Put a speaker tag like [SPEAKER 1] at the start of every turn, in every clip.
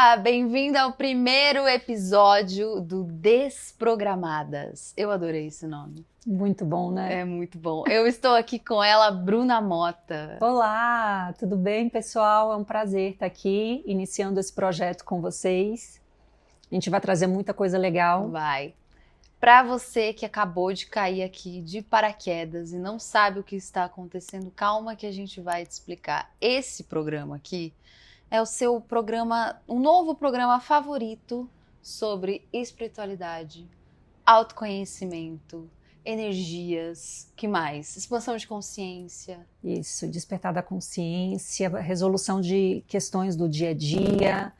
[SPEAKER 1] Olá, bem-vindo ao primeiro episódio do Desprogramadas. Eu adorei esse nome.
[SPEAKER 2] Muito bom, né?
[SPEAKER 1] É muito bom. Eu estou aqui com ela, Bruna Mota.
[SPEAKER 2] Olá, tudo bem, pessoal? É um prazer estar aqui, iniciando esse projeto com vocês. A gente vai trazer muita coisa legal.
[SPEAKER 1] Vai. Para você que acabou de cair aqui de paraquedas e não sabe o que está acontecendo, calma que a gente vai te explicar. Esse programa aqui é o seu programa, um novo programa favorito sobre espiritualidade, autoconhecimento, energias, que mais? Expansão de consciência.
[SPEAKER 2] Isso, despertar da consciência, resolução de questões do dia a dia.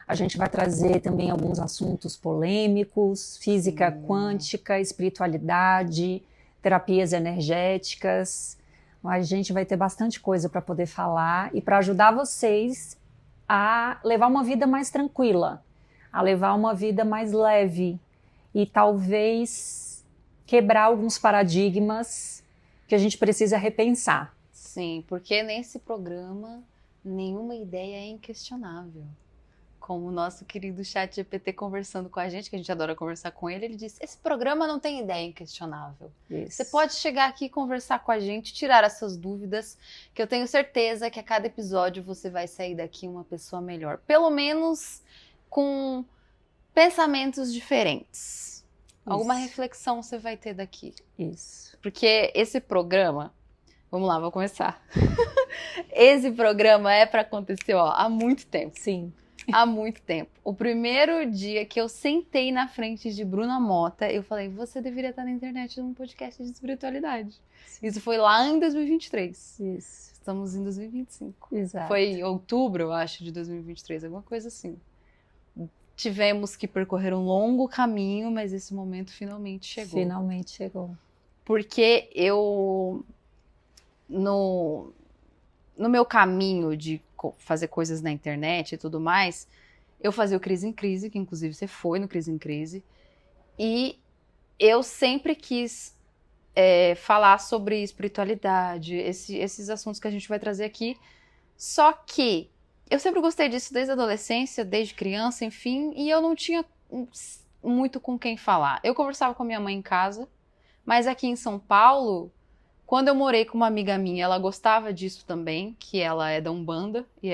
[SPEAKER 2] A gente vai trazer também alguns assuntos polêmicos, física quântica, espiritualidade, terapias energéticas. A gente vai ter bastante coisa para poder falar e para ajudar vocês a levar uma vida mais tranquila, a levar uma vida mais leve e talvez quebrar alguns paradigmas que a gente precisa repensar.
[SPEAKER 1] Sim, porque nesse programa nenhuma ideia é inquestionável. Como o nosso querido ChatGPT conversando com a gente, que a gente adora conversar com ele, ele disse: esse programa não tem ideia inquestionável.
[SPEAKER 2] Isso.
[SPEAKER 1] Você pode chegar aqui e conversar com a gente, tirar as suas dúvidas, que eu tenho certeza que a cada episódio você vai sair daqui uma pessoa melhor. Pelo menos com pensamentos diferentes. Isso. Alguma reflexão você vai ter daqui.
[SPEAKER 2] Isso.
[SPEAKER 1] Porque esse programa... Vamos lá, vou começar. Esse programa é para acontecer há muito tempo.
[SPEAKER 2] Sim.
[SPEAKER 1] Há muito tempo. O primeiro dia que eu sentei na frente de Bruna Mota, eu falei, você deveria estar na internet num podcast de espiritualidade. Isso foi lá em 2023.
[SPEAKER 2] Isso.
[SPEAKER 1] Estamos em 2025.
[SPEAKER 2] Exato.
[SPEAKER 1] Foi em outubro, eu acho, de 2023, alguma coisa assim. Tivemos que percorrer um longo caminho, mas esse momento finalmente chegou.
[SPEAKER 2] Finalmente chegou.
[SPEAKER 1] Porque eu, no meu caminho de fazer coisas na internet e tudo mais, eu fazia o Crise em Crise, que inclusive você foi no Crise em Crise, e eu sempre quis falar sobre espiritualidade, esses assuntos que a gente vai trazer aqui, só que eu sempre gostei disso desde a adolescência, desde criança, enfim, e eu não tinha muito com quem falar. Eu conversava com a minha mãe em casa, mas aqui em São Paulo, quando eu morei com uma amiga minha, ela gostava disso também, que ela é da Umbanda, e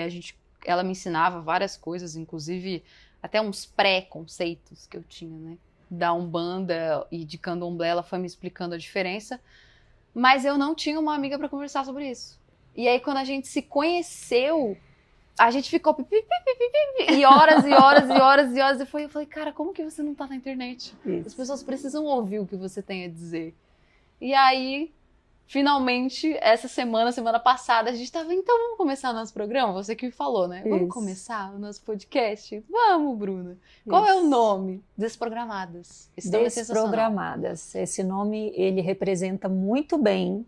[SPEAKER 1] ela me ensinava várias coisas, inclusive até uns pré-conceitos que eu tinha, né? Da Umbanda e de Candomblé, ela foi me explicando a diferença, mas eu não tinha uma amiga para conversar sobre isso. E aí, quando a gente se conheceu, a gente ficou e horas e horas e horas e horas, eu falei, cara, como que você não tá na internet?
[SPEAKER 2] Isso.
[SPEAKER 1] As pessoas precisam ouvir o que você tem a dizer. E aí... Finalmente, essa semana passada, a gente tava, então vamos começar o nosso programa? Você que me falou, né?
[SPEAKER 2] Isso.
[SPEAKER 1] Vamos começar o nosso podcast? Vamos, Bruna. Qual é o nome? Desprogramadas. Esse nome é sensacional.
[SPEAKER 2] Desprogramadas. Esse nome, ele representa muito bem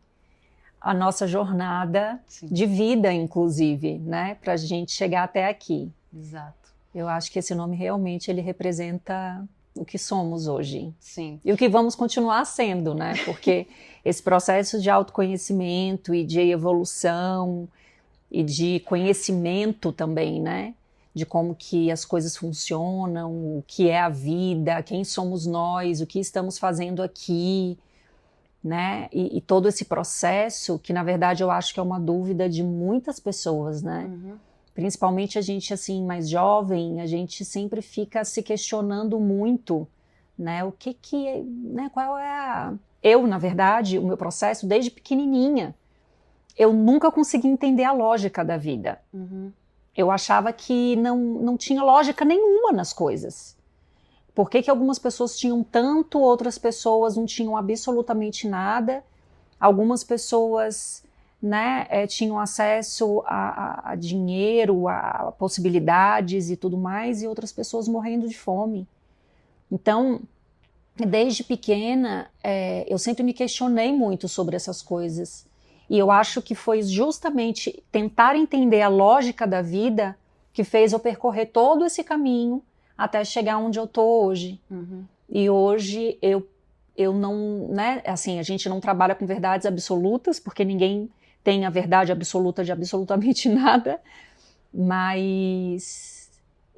[SPEAKER 2] a nossa jornada de vida, inclusive, né? Pra gente chegar até aqui.
[SPEAKER 1] Exato.
[SPEAKER 2] Eu acho que esse nome realmente, ele representa o que somos hoje.
[SPEAKER 1] Sim.
[SPEAKER 2] E o que vamos continuar sendo, né? Porque esse processo de autoconhecimento e de evolução e de conhecimento também, né? De como que as coisas funcionam, o que é a vida, quem somos nós, o que estamos fazendo aqui, né? E todo esse processo que, na verdade, eu acho que é uma dúvida de muitas pessoas, né?
[SPEAKER 1] Uhum.
[SPEAKER 2] Principalmente a gente, assim, mais jovem, a gente sempre fica se questionando muito, né? O que né? Qual é a... Eu, na verdade, o meu processo, desde pequenininha, eu nunca consegui entender a lógica da vida.
[SPEAKER 1] Uhum.
[SPEAKER 2] Eu achava que não tinha lógica nenhuma nas coisas. Por que algumas pessoas tinham tanto, outras pessoas não tinham absolutamente nada? Algumas pessoas... né, tinham acesso a dinheiro, a possibilidades e tudo mais, e outras pessoas morrendo de fome. Então, desde pequena, eu sempre me questionei muito sobre essas coisas. E eu acho que foi justamente tentar entender a lógica da vida que fez eu percorrer todo esse caminho até chegar onde eu tô hoje.
[SPEAKER 1] Uhum.
[SPEAKER 2] E hoje eu não, né, assim, a gente não trabalha com verdades absolutas, porque ninguém tem a verdade absoluta de absolutamente nada, mas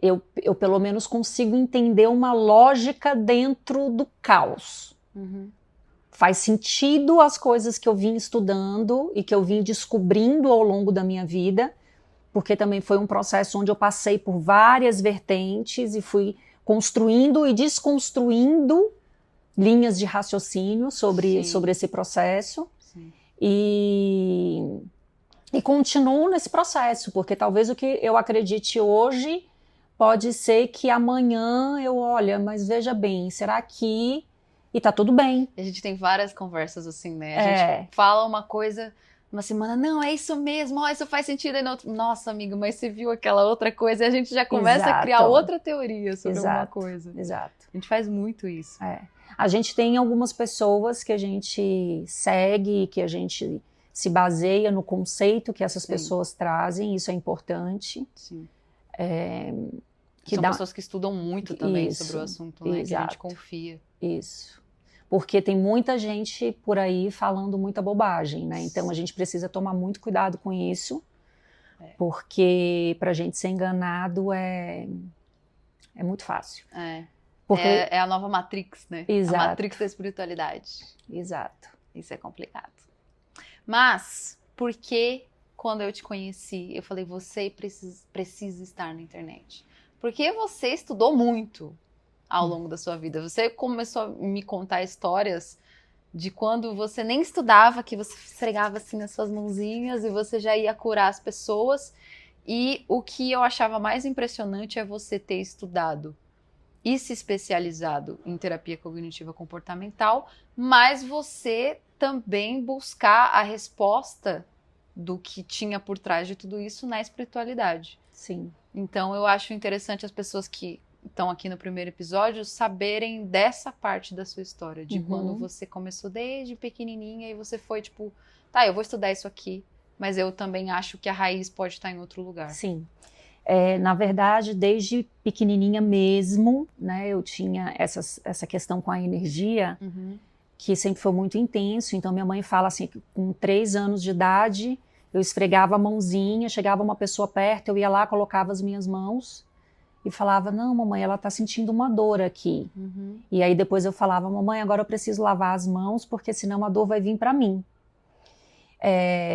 [SPEAKER 2] eu pelo menos consigo entender uma lógica dentro do caos. Faz sentido as coisas que eu vim estudando e que eu vim descobrindo ao longo da minha vida, porque também foi um processo onde eu passei por várias vertentes e fui construindo e desconstruindo linhas de raciocínio sobre esse processo.
[SPEAKER 1] Sim.
[SPEAKER 2] E continuo nesse processo, porque talvez o que eu acredite hoje pode ser que amanhã olha, mas veja bem, será que... E tá tudo bem.
[SPEAKER 1] A gente tem várias conversas assim, né? A gente fala uma coisa uma semana, não, é isso mesmo, isso faz sentido. Aí no outro, nossa, amiga, mas você viu aquela outra coisa? E a gente já começa a criar outra teoria sobre alguma coisa.
[SPEAKER 2] Exato.
[SPEAKER 1] A gente faz muito isso.
[SPEAKER 2] A gente tem algumas pessoas que a gente segue, que a gente se baseia no conceito que essas pessoas trazem, isso é importante.
[SPEAKER 1] Sim. São pessoas que estudam muito também
[SPEAKER 2] isso,
[SPEAKER 1] sobre o assunto, né? Que a gente confia.
[SPEAKER 2] Isso. Porque tem muita gente por aí falando muita bobagem, né? Então a gente precisa tomar muito cuidado com isso, porque pra gente ser enganado é muito fácil. Porque...
[SPEAKER 1] É a nova Matrix, né?
[SPEAKER 2] Exato.
[SPEAKER 1] A Matrix da espiritualidade.
[SPEAKER 2] Exato.
[SPEAKER 1] Isso é complicado. Mas, por que quando eu te conheci, eu falei, você precisa estar na internet? Porque você estudou muito ao longo da sua vida. Você começou a me contar histórias de quando você nem estudava, que você esfregava assim nas suas mãozinhas e você já ia curar as pessoas. E o que eu achava mais impressionante é você ter estudado e se especializado em terapia cognitiva comportamental, mas você também buscar a resposta do que tinha por trás de tudo isso na espiritualidade.
[SPEAKER 2] Sim.
[SPEAKER 1] Então eu acho interessante as pessoas que estão aqui no primeiro episódio saberem dessa parte da sua história, de quando você começou desde pequenininha e você foi tipo, tá, eu vou estudar isso aqui, mas eu também acho que a raiz pode estar em outro lugar.
[SPEAKER 2] Sim. Na verdade, desde pequenininha mesmo, né, eu tinha essa questão com a energia, que sempre foi muito intenso. Então minha mãe fala assim, que com 3 anos de idade, eu esfregava a mãozinha, chegava uma pessoa perto, eu ia lá, colocava as minhas mãos e falava, não, mamãe, ela tá sentindo uma dor aqui. E aí depois eu falava, mamãe, agora eu preciso lavar as mãos, porque senão a dor vai vir para mim.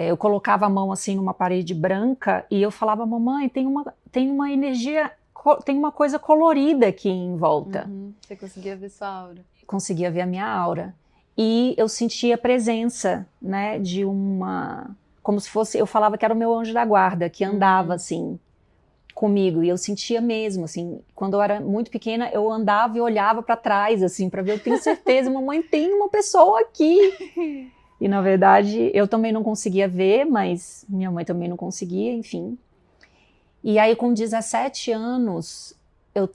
[SPEAKER 2] Eu colocava a mão assim numa parede branca e eu falava, mamãe, tem uma energia, tem uma coisa colorida aqui em volta.
[SPEAKER 1] Você conseguia ver sua aura.
[SPEAKER 2] Conseguia ver a minha aura. E eu sentia a presença, né, de uma... Como se fosse, eu falava que era o meu anjo da guarda, que andava assim comigo, e eu sentia mesmo, assim, quando eu era muito pequena, eu andava e olhava para trás, assim, para ver, eu tenho certeza, mamãe, tem uma pessoa aqui. E na verdade, eu também não conseguia ver, mas minha mãe também não conseguia, enfim. E aí com 17 anos, eu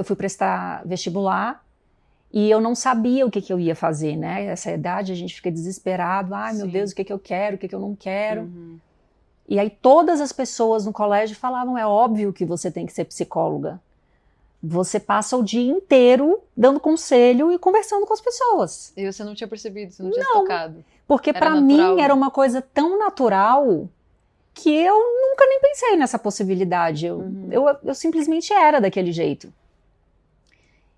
[SPEAKER 2] fui prestar vestibular, e eu não sabia o que eu ia fazer, né? Essa idade a gente fica desesperado, ai meu Deus, o que eu quero, o que eu não quero. E aí todas as pessoas no colégio falavam, é óbvio que você tem que ser psicóloga. Você passa o dia inteiro dando conselho e conversando com as pessoas.
[SPEAKER 1] E você não tinha percebido, você não tinha se tocado?
[SPEAKER 2] Porque para mim era uma coisa tão natural que eu nunca nem pensei nessa possibilidade. Eu simplesmente era daquele jeito.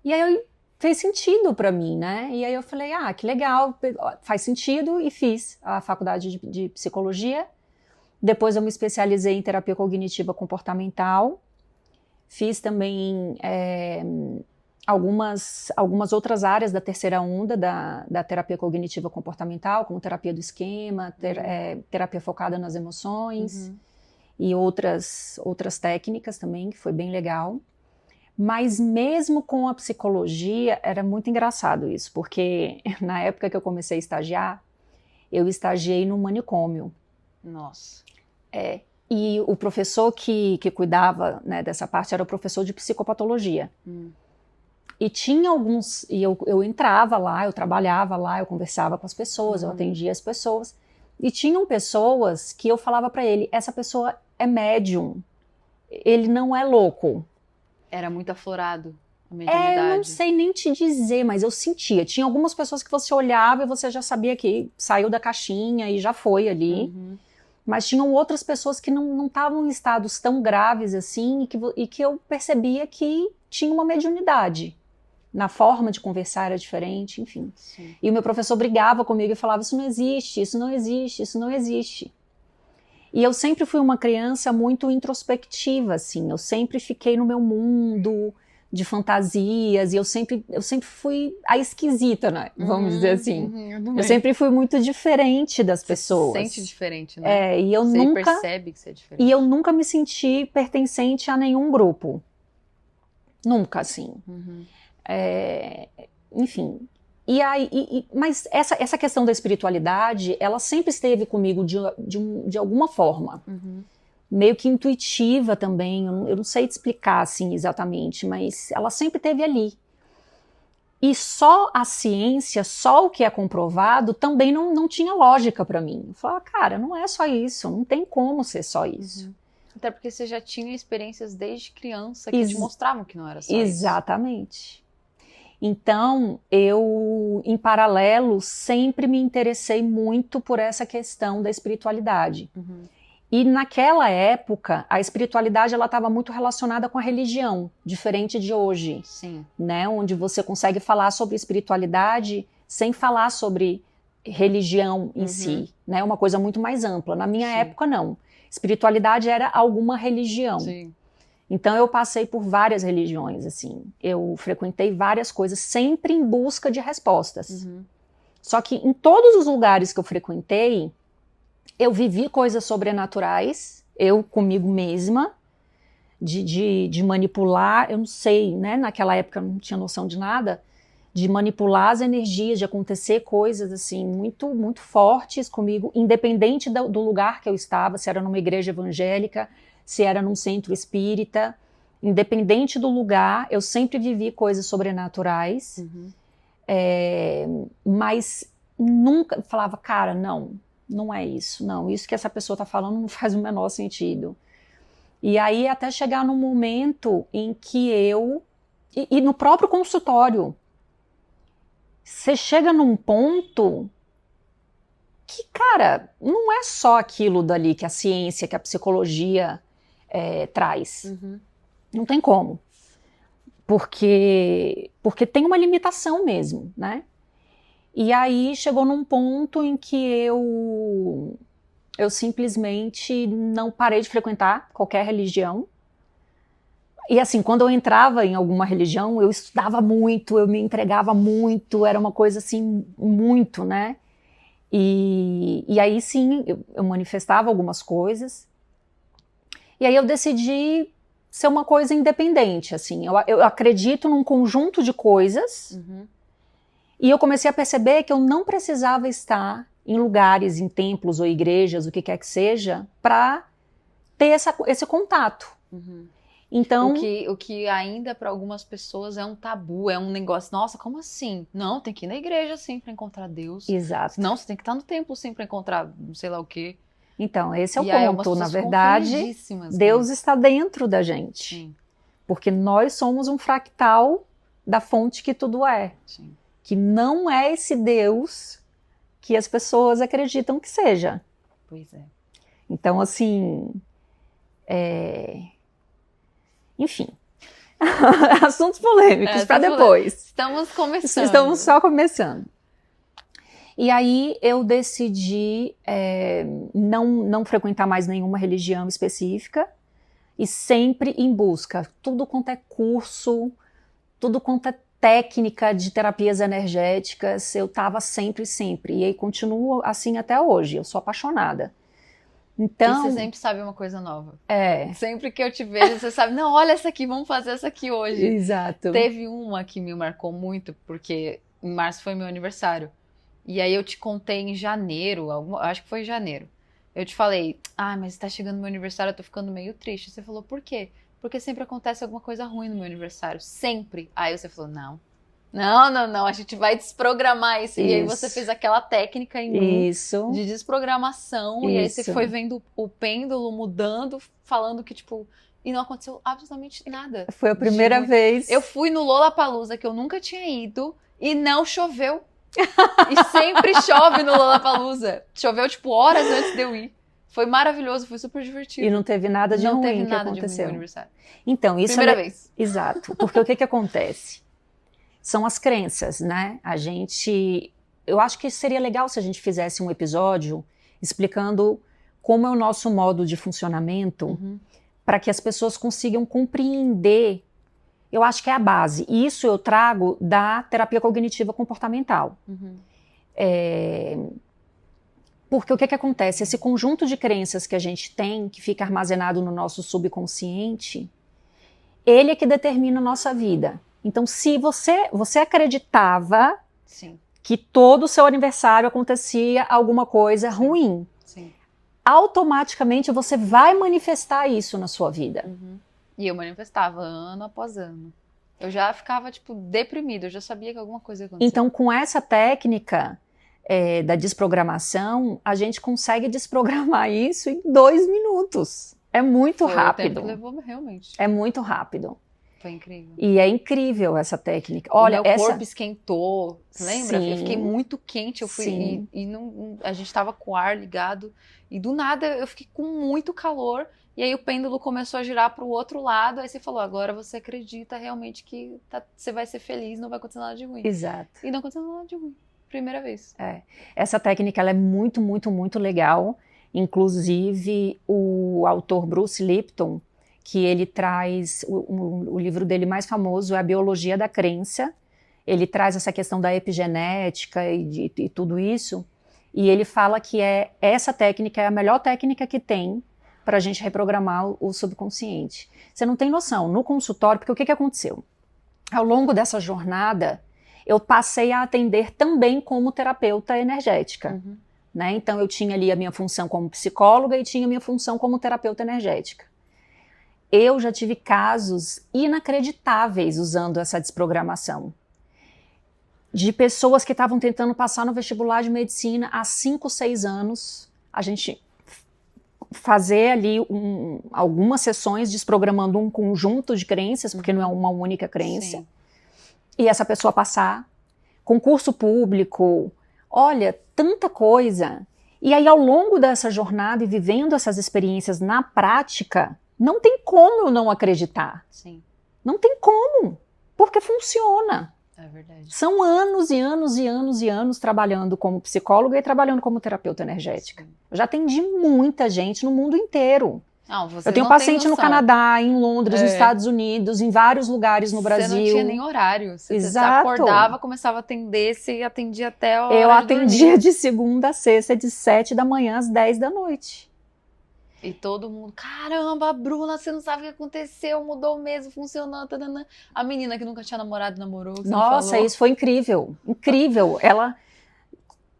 [SPEAKER 2] E aí fez sentido para mim, né? E aí eu falei, que legal, faz sentido, e fiz a faculdade de psicologia. Depois eu me especializei em terapia cognitiva comportamental. Fiz também algumas outras áreas da terceira onda da terapia cognitiva comportamental, como terapia do esquema, terapia focada nas emoções, e outras técnicas também, que foi bem legal. Mas mesmo com a psicologia, era muito engraçado isso, porque na época que eu comecei a estagiar, eu estagiei num manicômio.
[SPEAKER 1] Nossa.
[SPEAKER 2] E o professor que cuidava, né, dessa parte era o professor de psicopatologia. E tinha alguns... E eu entrava lá, eu trabalhava lá, eu conversava com as pessoas, eu atendia as pessoas. E tinham pessoas que eu falava para ele, essa pessoa é médium, ele não é louco.
[SPEAKER 1] Era muito aflorado a mediunidade.
[SPEAKER 2] Eu não sei nem te dizer, mas eu sentia. Tinha algumas pessoas que você olhava e você já sabia que saiu da caixinha e já foi ali. Mas tinham outras pessoas que não estavam em estados tão graves assim e que eu percebia que tinha uma mediunidade. Na forma de conversar era diferente, enfim.
[SPEAKER 1] Sim.
[SPEAKER 2] E o meu professor brigava comigo e falava, isso não existe, isso não existe, isso não existe. E eu sempre fui uma criança muito introspectiva, assim. Eu sempre fiquei no meu mundo de fantasias e eu sempre fui a esquisita, né? Vamos dizer assim. Eu sempre fui muito diferente das pessoas.
[SPEAKER 1] Você se sente diferente, né?
[SPEAKER 2] E eu
[SPEAKER 1] você
[SPEAKER 2] nunca
[SPEAKER 1] percebe que você é diferente.
[SPEAKER 2] E eu nunca me senti pertencente a nenhum grupo. Nunca, assim. Enfim. Mas essa questão da espiritualidade, ela sempre esteve comigo de alguma forma. Meio que intuitiva também. Eu não sei te explicar assim exatamente, mas ela sempre esteve ali. E só a ciência, só o que é comprovado, também não tinha lógica para mim. Eu falava, cara, não é só isso, não tem como ser só isso.
[SPEAKER 1] Até porque você já tinha experiências desde criança que te mostravam que não era só
[SPEAKER 2] Exatamente. Então, eu, em paralelo, sempre me interessei muito por essa questão da espiritualidade. E naquela época, a espiritualidade ela estava muito relacionada com a religião, diferente de hoje.
[SPEAKER 1] Sim.
[SPEAKER 2] Né? Onde você consegue falar sobre espiritualidade sem falar sobre religião em si. Né? Uma coisa muito mais ampla. Na minha época, não. Espiritualidade era alguma religião.
[SPEAKER 1] Sim.
[SPEAKER 2] Então eu passei por várias religiões, assim. Eu frequentei várias coisas, sempre em busca de respostas. Só que em todos os lugares que eu frequentei, eu vivi coisas sobrenaturais, eu comigo mesma, de manipular, eu não sei, né? Naquela época eu não tinha noção de nada, de manipular as energias, de acontecer coisas assim muito, muito fortes comigo, independente do lugar que eu estava, se era numa igreja evangélica, se era num centro espírita, independente do lugar, eu sempre vivi coisas sobrenaturais, mas nunca falava, cara, não é isso, não, isso que essa pessoa está falando não faz o menor sentido. E aí até chegar num momento em que e no próprio consultório, você chega num ponto que, cara, não é só aquilo dali que a ciência, que a psicologia traz. Não tem como. Porque tem uma limitação mesmo, né? E aí chegou num ponto em que eu simplesmente não parei de frequentar qualquer religião. E assim, quando eu entrava em alguma religião, eu estudava muito, eu me entregava muito, era uma coisa assim, muito, né? E aí sim, eu manifestava algumas coisas. E aí eu decidi ser uma coisa independente, assim. Eu acredito num conjunto de coisas. E eu comecei a perceber que eu não precisava estar em lugares, em templos ou igrejas, o que quer que seja, para ter esse contato. Então,
[SPEAKER 1] o que ainda para algumas pessoas é um tabu, é um negócio, nossa, como assim? Não, tem que ir na igreja sim para encontrar Deus.
[SPEAKER 2] Exato.
[SPEAKER 1] Não, você tem que estar no templo sim para encontrar não sei lá o quê.
[SPEAKER 2] Então, esse é o ponto. Na
[SPEAKER 1] pessoas
[SPEAKER 2] verdade, Deus está dentro da gente.
[SPEAKER 1] Sim.
[SPEAKER 2] Porque nós somos um fractal da fonte que tudo é.
[SPEAKER 1] Sim.
[SPEAKER 2] Que não é esse Deus que as pessoas acreditam que seja.
[SPEAKER 1] Pois é.
[SPEAKER 2] Então, assim... Enfim. Assuntos polêmicos para depois.
[SPEAKER 1] Estamos começando.
[SPEAKER 2] Estamos só começando. E aí eu decidi não frequentar mais nenhuma religião específica e sempre em busca. Tudo quanto é curso, tudo quanto é técnica de terapias energéticas, eu estava sempre. E aí continuo assim até hoje. Eu sou apaixonada. Então,
[SPEAKER 1] e você sempre sabe uma coisa nova. Sempre que eu te vejo, você sabe, não, olha essa aqui, vamos fazer essa aqui hoje.
[SPEAKER 2] Exato.
[SPEAKER 1] Teve uma que me marcou muito, porque em março foi meu aniversário. E aí eu te contei em janeiro, acho que foi em janeiro. Eu te falei, mas tá chegando meu aniversário, eu tô ficando meio triste. Você falou, por quê? Porque sempre acontece alguma coisa ruim no meu aniversário, sempre. Aí você falou, não, a gente vai desprogramar isso. E aí você fez aquela técnica em mim de desprogramação. E aí você foi vendo o pêndulo mudando, falando que, tipo... E não aconteceu absolutamente nada.
[SPEAKER 2] Foi a primeira vez.
[SPEAKER 1] Eu fui no Lollapalooza, que eu nunca tinha ido, e não choveu. E sempre chove no Lollapalooza. Choveu, tipo, horas antes de eu ir. Foi maravilhoso, foi super divertido.
[SPEAKER 2] E não teve nada de
[SPEAKER 1] não
[SPEAKER 2] ruim
[SPEAKER 1] teve
[SPEAKER 2] que
[SPEAKER 1] nada
[SPEAKER 2] aconteceu.
[SPEAKER 1] De ruim no aniversário.
[SPEAKER 2] Então, isso
[SPEAKER 1] Primeira vez.
[SPEAKER 2] Exato. Porque o que acontece? São as crenças, né? Eu acho que seria legal se a gente fizesse um episódio explicando como é o nosso modo de funcionamento, para que as pessoas consigam compreender. Eu acho que é a base. E isso eu trago da terapia cognitiva comportamental. Porque o que acontece? Esse conjunto de crenças que a gente tem, que fica armazenado no nosso subconsciente, ele é que determina a nossa vida. Então, se você acreditava
[SPEAKER 1] Sim.
[SPEAKER 2] que todo o seu aniversário acontecia alguma coisa ruim,
[SPEAKER 1] Sim.
[SPEAKER 2] automaticamente você vai manifestar isso na sua vida.
[SPEAKER 1] E eu manifestava ano após ano. Eu já ficava, tipo, deprimida, eu já sabia que alguma coisa ia acontecer.
[SPEAKER 2] Então, com essa técnica da desprogramação, a gente consegue desprogramar isso em 2 minutos. É muito rápido.
[SPEAKER 1] O tempo que levou, realmente.
[SPEAKER 2] É muito rápido.
[SPEAKER 1] Foi incrível.
[SPEAKER 2] E é incrível essa técnica. Olha,
[SPEAKER 1] o meu corpo esquentou, você lembra?
[SPEAKER 2] Sim,
[SPEAKER 1] eu fiquei muito quente, eu fui a gente tava com o ar ligado e do nada eu fiquei com muito calor e aí o pêndulo começou a girar para o outro lado, aí você falou, agora você acredita realmente que você vai ser feliz, não vai acontecer nada de ruim.
[SPEAKER 2] Exato.
[SPEAKER 1] E não aconteceu nada de ruim, primeira vez.
[SPEAKER 2] Essa técnica ela é muito, muito, muito legal. Inclusive o autor Bruce Lipton, que ele traz, o livro dele mais famoso é A Biologia da Crença. Ele traz essa questão da epigenética e tudo isso, e ele fala que essa técnica é a melhor técnica que tem para a gente reprogramar o subconsciente. Você não tem noção, no consultório, porque o que aconteceu? Ao longo dessa jornada, eu passei a atender também como terapeuta energética. Né? Então eu tinha ali a minha função como psicóloga e tinha a minha função como terapeuta energética. Eu já tive casos inacreditáveis usando essa desprogramação. De pessoas que estavam tentando passar no vestibular de medicina há 5, 6 anos. A gente fazer ali algumas sessões desprogramando um conjunto de crenças, porque não é uma única crença. Sim. E essa pessoa passar. Concurso público. Olha, tanta coisa. E aí, ao longo dessa jornada e vivendo essas experiências na prática, não tem como eu não acreditar.
[SPEAKER 1] Sim.
[SPEAKER 2] Não tem como, porque funciona.
[SPEAKER 1] É verdade.
[SPEAKER 2] São anos e anos e anos e anos trabalhando como psicóloga e trabalhando como terapeuta energética. Sim. Eu já atendi muita gente no mundo inteiro.
[SPEAKER 1] Não, você
[SPEAKER 2] eu tenho
[SPEAKER 1] não
[SPEAKER 2] paciente
[SPEAKER 1] tem
[SPEAKER 2] no Canadá, em Londres, nos Estados Unidos, em vários lugares no Brasil.
[SPEAKER 1] Você não tinha nem horário. Você
[SPEAKER 2] Exato.
[SPEAKER 1] acordava, começava a atender, você atendia até a hora
[SPEAKER 2] Eu atendia
[SPEAKER 1] dormir.
[SPEAKER 2] de segunda a sexta, de 7 da manhã às 10 da noite.
[SPEAKER 1] E todo mundo, caramba, Bruna, você não sabe o que aconteceu, mudou mesmo, funcionou, tadanã. A menina que nunca tinha namorado, namorou, que
[SPEAKER 2] Nossa,
[SPEAKER 1] falou.
[SPEAKER 2] Isso foi incrível, incrível. Ela,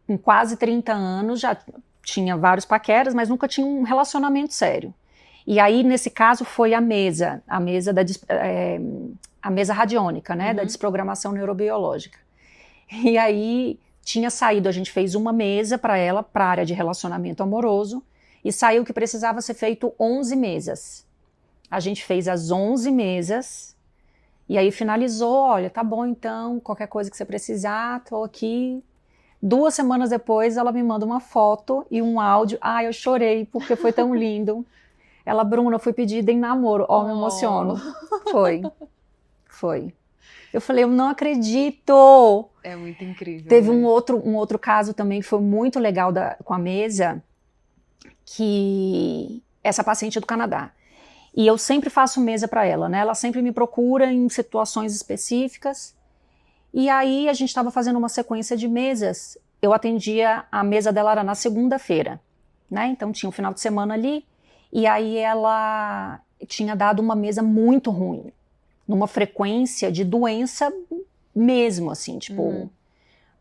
[SPEAKER 2] com quase 30 anos, já tinha vários paqueras, mas nunca tinha um relacionamento sério. E aí, nesse caso, foi a mesa radiônica, né, da desprogramação neurobiológica. E aí, tinha saído, a gente fez uma mesa para ela, para a área de relacionamento amoroso, e saiu que precisava ser feito 11 mesas. A gente fez as 11 mesas, e aí finalizou, olha, tá bom então, qualquer coisa que você precisar, tô aqui. 2 semanas depois, ela me manda uma foto e um áudio. Eu chorei, porque foi tão lindo. Ela, Bruna, eu fui pedida em namoro. Me emociono. Foi. Eu falei, eu não acredito.
[SPEAKER 1] É muito incrível.
[SPEAKER 2] Teve um outro caso também que foi muito legal com a mesa, que essa paciente é do Canadá. E eu sempre faço mesa para ela, né? Ela sempre me procura em situações específicas. E aí a gente estava fazendo uma sequência de mesas. Eu atendia, a mesa dela era na segunda-feira, né? Então tinha um final de semana ali. E aí ela tinha dado uma mesa muito ruim, numa frequência de doença mesmo, assim, tipo...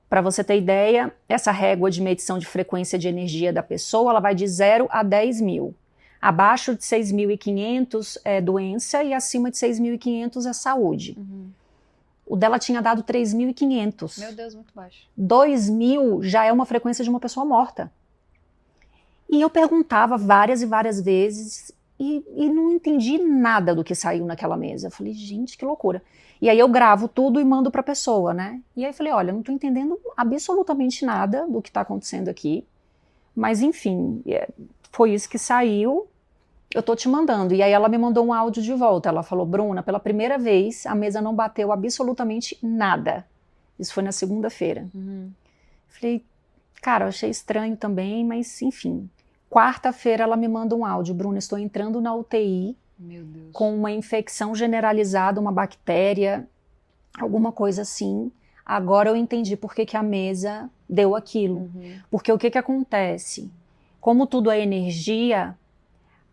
[SPEAKER 2] Para você ter ideia, essa régua de medição de frequência de energia da pessoa, ela vai de 0 a 10 mil. Abaixo de 6.500 é doença e acima de 6.500 é saúde. O dela tinha dado 3.500.
[SPEAKER 1] Meu Deus, muito baixo.
[SPEAKER 2] 2.000 já é uma frequência de uma pessoa morta. E eu perguntava várias e várias vezes e não entendi nada do que saiu naquela mesa. Eu falei, gente, que loucura. E aí eu gravo tudo e mando para a pessoa, né? E aí eu falei, olha, não estou entendendo absolutamente nada do que está acontecendo aqui. Mas enfim, foi isso que saiu, eu tô te mandando. E aí ela me mandou um áudio de volta. Ela falou, Bruna, pela primeira vez, a mesa não bateu absolutamente nada. Isso foi na segunda-feira. Falei, cara, eu achei estranho também, mas enfim. Quarta-feira ela me manda um áudio. Bruna, estou entrando na UTI
[SPEAKER 1] Meu Deus.
[SPEAKER 2] com uma infecção generalizada, uma bactéria, alguma coisa assim. Agora eu entendi por que a mesa deu aquilo. Porque o que acontece? Como tudo é energia,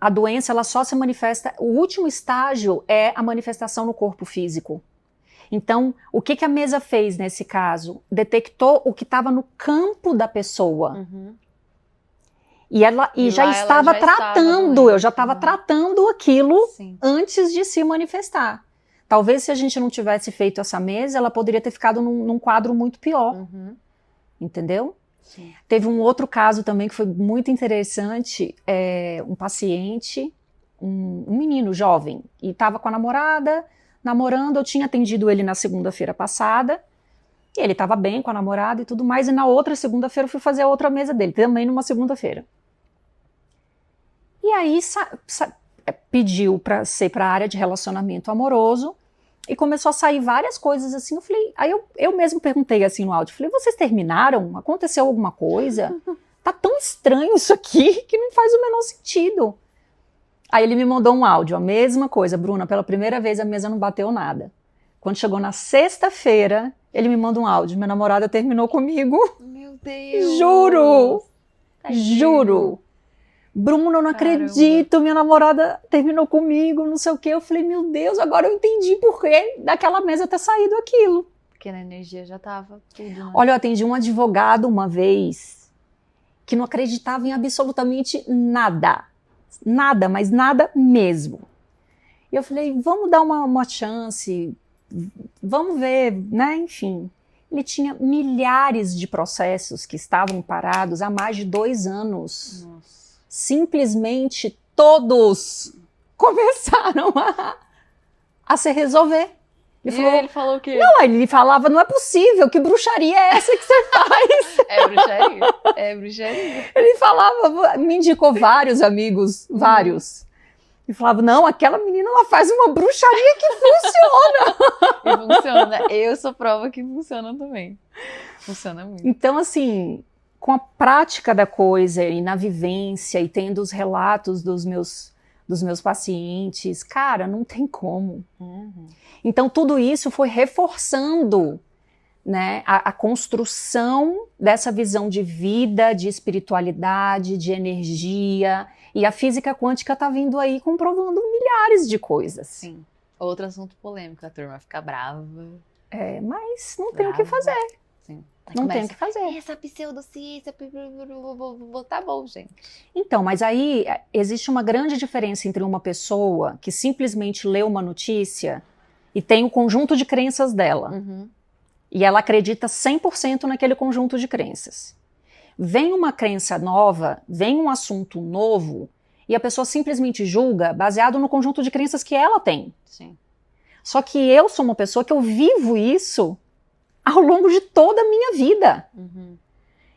[SPEAKER 2] a doença ela só se manifesta, o último estágio é a manifestação no corpo físico. Então, o que a mesa fez nesse caso? Detectou o que estava no campo da pessoa. E já estava tratando, eu já estava tratando aquilo antes de se manifestar. Talvez se a gente não tivesse feito essa mesa, ela poderia ter ficado num quadro muito pior. Entendeu? Sim. Teve um outro caso também que foi muito interessante, um paciente, um menino jovem, e estava com a namorada, namorando, eu tinha atendido ele na segunda-feira passada, e ele estava bem com a namorada e tudo mais, e na outra segunda-feira eu fui fazer a outra mesa dele, também numa segunda-feira. E aí pediu para ser para a área de relacionamento amoroso, e começou a sair várias coisas assim, eu falei, aí eu mesmo perguntei assim no áudio, falei, vocês terminaram? Aconteceu alguma coisa? Tá tão estranho isso aqui que não faz o menor sentido. Aí ele me mandou um áudio, a mesma coisa, Bruna, pela primeira vez a mesa não bateu nada. Quando chegou na sexta-feira, ele me manda um áudio, minha namorada terminou comigo.
[SPEAKER 1] Meu Deus!
[SPEAKER 2] Juro! Juro! Bruna, eu não acredito, minha namorada terminou comigo, não sei o quê. Eu falei, meu Deus, agora eu entendi por que daquela mesa ter saído aquilo.
[SPEAKER 1] Porque na energia já tava tudo, né?
[SPEAKER 2] Olha, eu atendi um advogado uma vez que não acreditava em absolutamente nada. Nada, mas nada mesmo. E eu falei, vamos dar uma chance, vamos ver, né? Enfim. Ele tinha milhares de processos que estavam parados há mais de 2 anos. Nossa. Simplesmente todos começaram a se resolver.
[SPEAKER 1] Ele falou o quê?
[SPEAKER 2] Não, ele falava, não é possível, que bruxaria é essa que você faz?
[SPEAKER 1] É bruxaria, é bruxaria.
[SPEAKER 2] Ele falava, me indicou vários amigos, vários. E falava, não, aquela menina, ela faz uma bruxaria que funciona.
[SPEAKER 1] E funciona, eu sou prova que funciona também. Funciona muito.
[SPEAKER 2] Então, assim, com a prática da coisa e na vivência e tendo os relatos dos meus pacientes, cara, não tem como. Então, tudo isso foi reforçando, né, a construção dessa visão de vida, de espiritualidade, de energia. E a física quântica está vindo aí comprovando milhares de coisas.
[SPEAKER 1] Sim. Outro assunto polêmico, a turma fica brava.
[SPEAKER 2] Mas não tem o que fazer.
[SPEAKER 1] Sim.
[SPEAKER 2] Não tem o que fazer.
[SPEAKER 1] Essa pseudociência, tá bom, gente.
[SPEAKER 2] Então, mas aí existe uma grande diferença entre uma pessoa que simplesmente lê uma notícia e tem o conjunto de crenças dela. E ela acredita 100% naquele conjunto de crenças. Vem uma crença nova, vem um assunto novo, e a pessoa simplesmente julga baseado no conjunto de crenças que ela tem.
[SPEAKER 1] Sim.
[SPEAKER 2] Só que eu sou uma pessoa que eu vivo isso ao longo de toda a minha vida.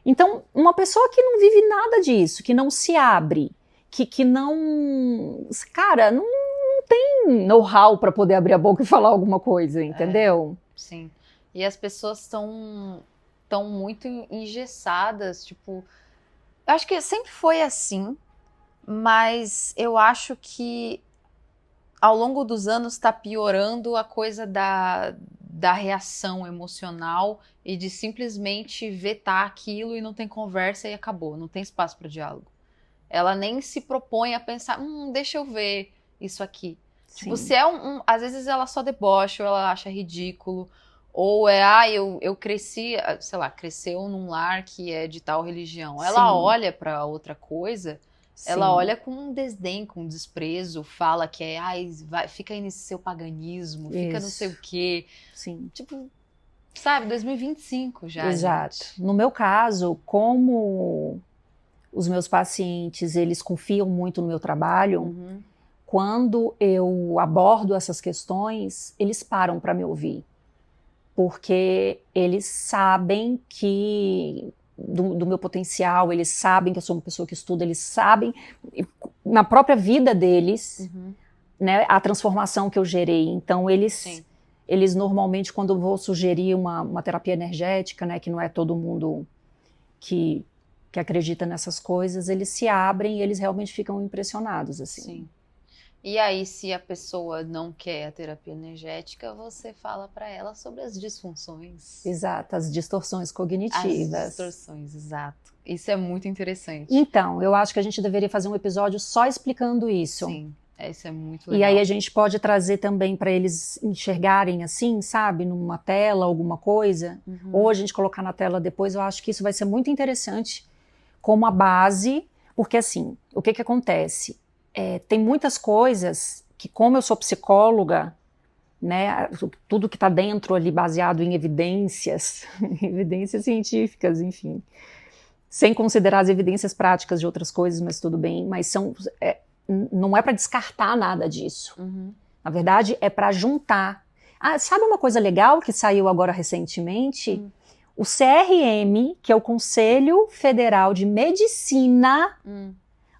[SPEAKER 2] Então, uma pessoa que não vive nada disso, que não se abre, que não... Cara, não tem know-how para poder abrir a boca e falar alguma coisa, entendeu?
[SPEAKER 1] Sim. E as pessoas estão muito engessadas, tipo... Eu acho que sempre foi assim, mas eu acho que ao longo dos anos está piorando a coisa da reação emocional e de simplesmente vetar aquilo e não tem conversa e acabou, não tem espaço para diálogo. Ela nem se propõe a pensar, deixa eu ver isso aqui. Sim. Tipo, se às vezes ela só debocha ou ela acha ridículo, ou eu cresci, sei lá, cresceu num lar que é de tal religião. Ela Sim. olha para outra coisa, Sim. ela olha com um desdém, com um desprezo, fala que fica aí nesse seu paganismo, Isso. fica não sei o quê.
[SPEAKER 2] Sim.
[SPEAKER 1] Tipo, sabe, 2025 já.
[SPEAKER 2] Exato.
[SPEAKER 1] Gente.
[SPEAKER 2] No meu caso, como os meus pacientes, eles confiam muito no meu trabalho, quando eu abordo essas questões, eles param para me ouvir. Porque eles sabem que do meu potencial, eles sabem que eu sou uma pessoa que estuda, eles sabem, na própria vida deles, né, a transformação que eu gerei. Então, eles normalmente, quando eu vou sugerir uma terapia energética, né, que não é todo mundo que acredita nessas coisas, eles se abrem e eles realmente ficam impressionados, assim.
[SPEAKER 1] Sim. E aí, se a pessoa não quer a terapia energética, você fala para ela sobre as disfunções.
[SPEAKER 2] Exato, as distorções cognitivas.
[SPEAKER 1] As distorções, exato. Isso é muito interessante.
[SPEAKER 2] Então, eu acho que a gente deveria fazer um episódio só explicando isso.
[SPEAKER 1] Sim, isso é muito legal.
[SPEAKER 2] E aí a gente pode trazer também para eles enxergarem assim, sabe, numa tela, alguma coisa, ou a gente colocar na tela depois. Eu acho que isso vai ser muito interessante como a base, porque assim, o que acontece? Tem muitas coisas que, como eu sou psicóloga, né, tudo que está dentro ali baseado em evidências, evidências científicas, enfim, sem considerar as evidências práticas de outras coisas, mas tudo bem, mas não é para descartar nada disso. Na verdade, é para juntar. Sabe uma coisa legal que saiu agora recentemente? O CRM, que é o Conselho Federal de Medicina,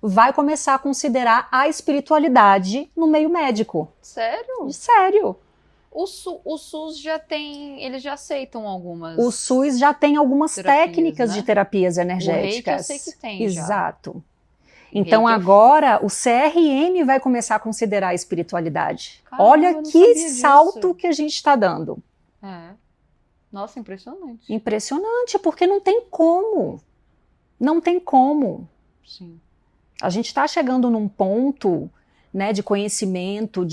[SPEAKER 2] vai começar a considerar a espiritualidade no meio médico.
[SPEAKER 1] Sério?
[SPEAKER 2] Sério.
[SPEAKER 1] O SUS já tem, eles já aceitam algumas.
[SPEAKER 2] O SUS já tem algumas técnicas, né, de terapias energéticas.
[SPEAKER 1] O Reiki eu sei que tem.
[SPEAKER 2] Exato. Já. Então agora o CRM vai começar a considerar a espiritualidade. Caramba, olha que salto disso. Que a gente está dando.
[SPEAKER 1] Nossa, impressionante.
[SPEAKER 2] Impressionante, porque não tem como. Não tem como.
[SPEAKER 1] Sim.
[SPEAKER 2] A gente está chegando num ponto, né, de conhecimento,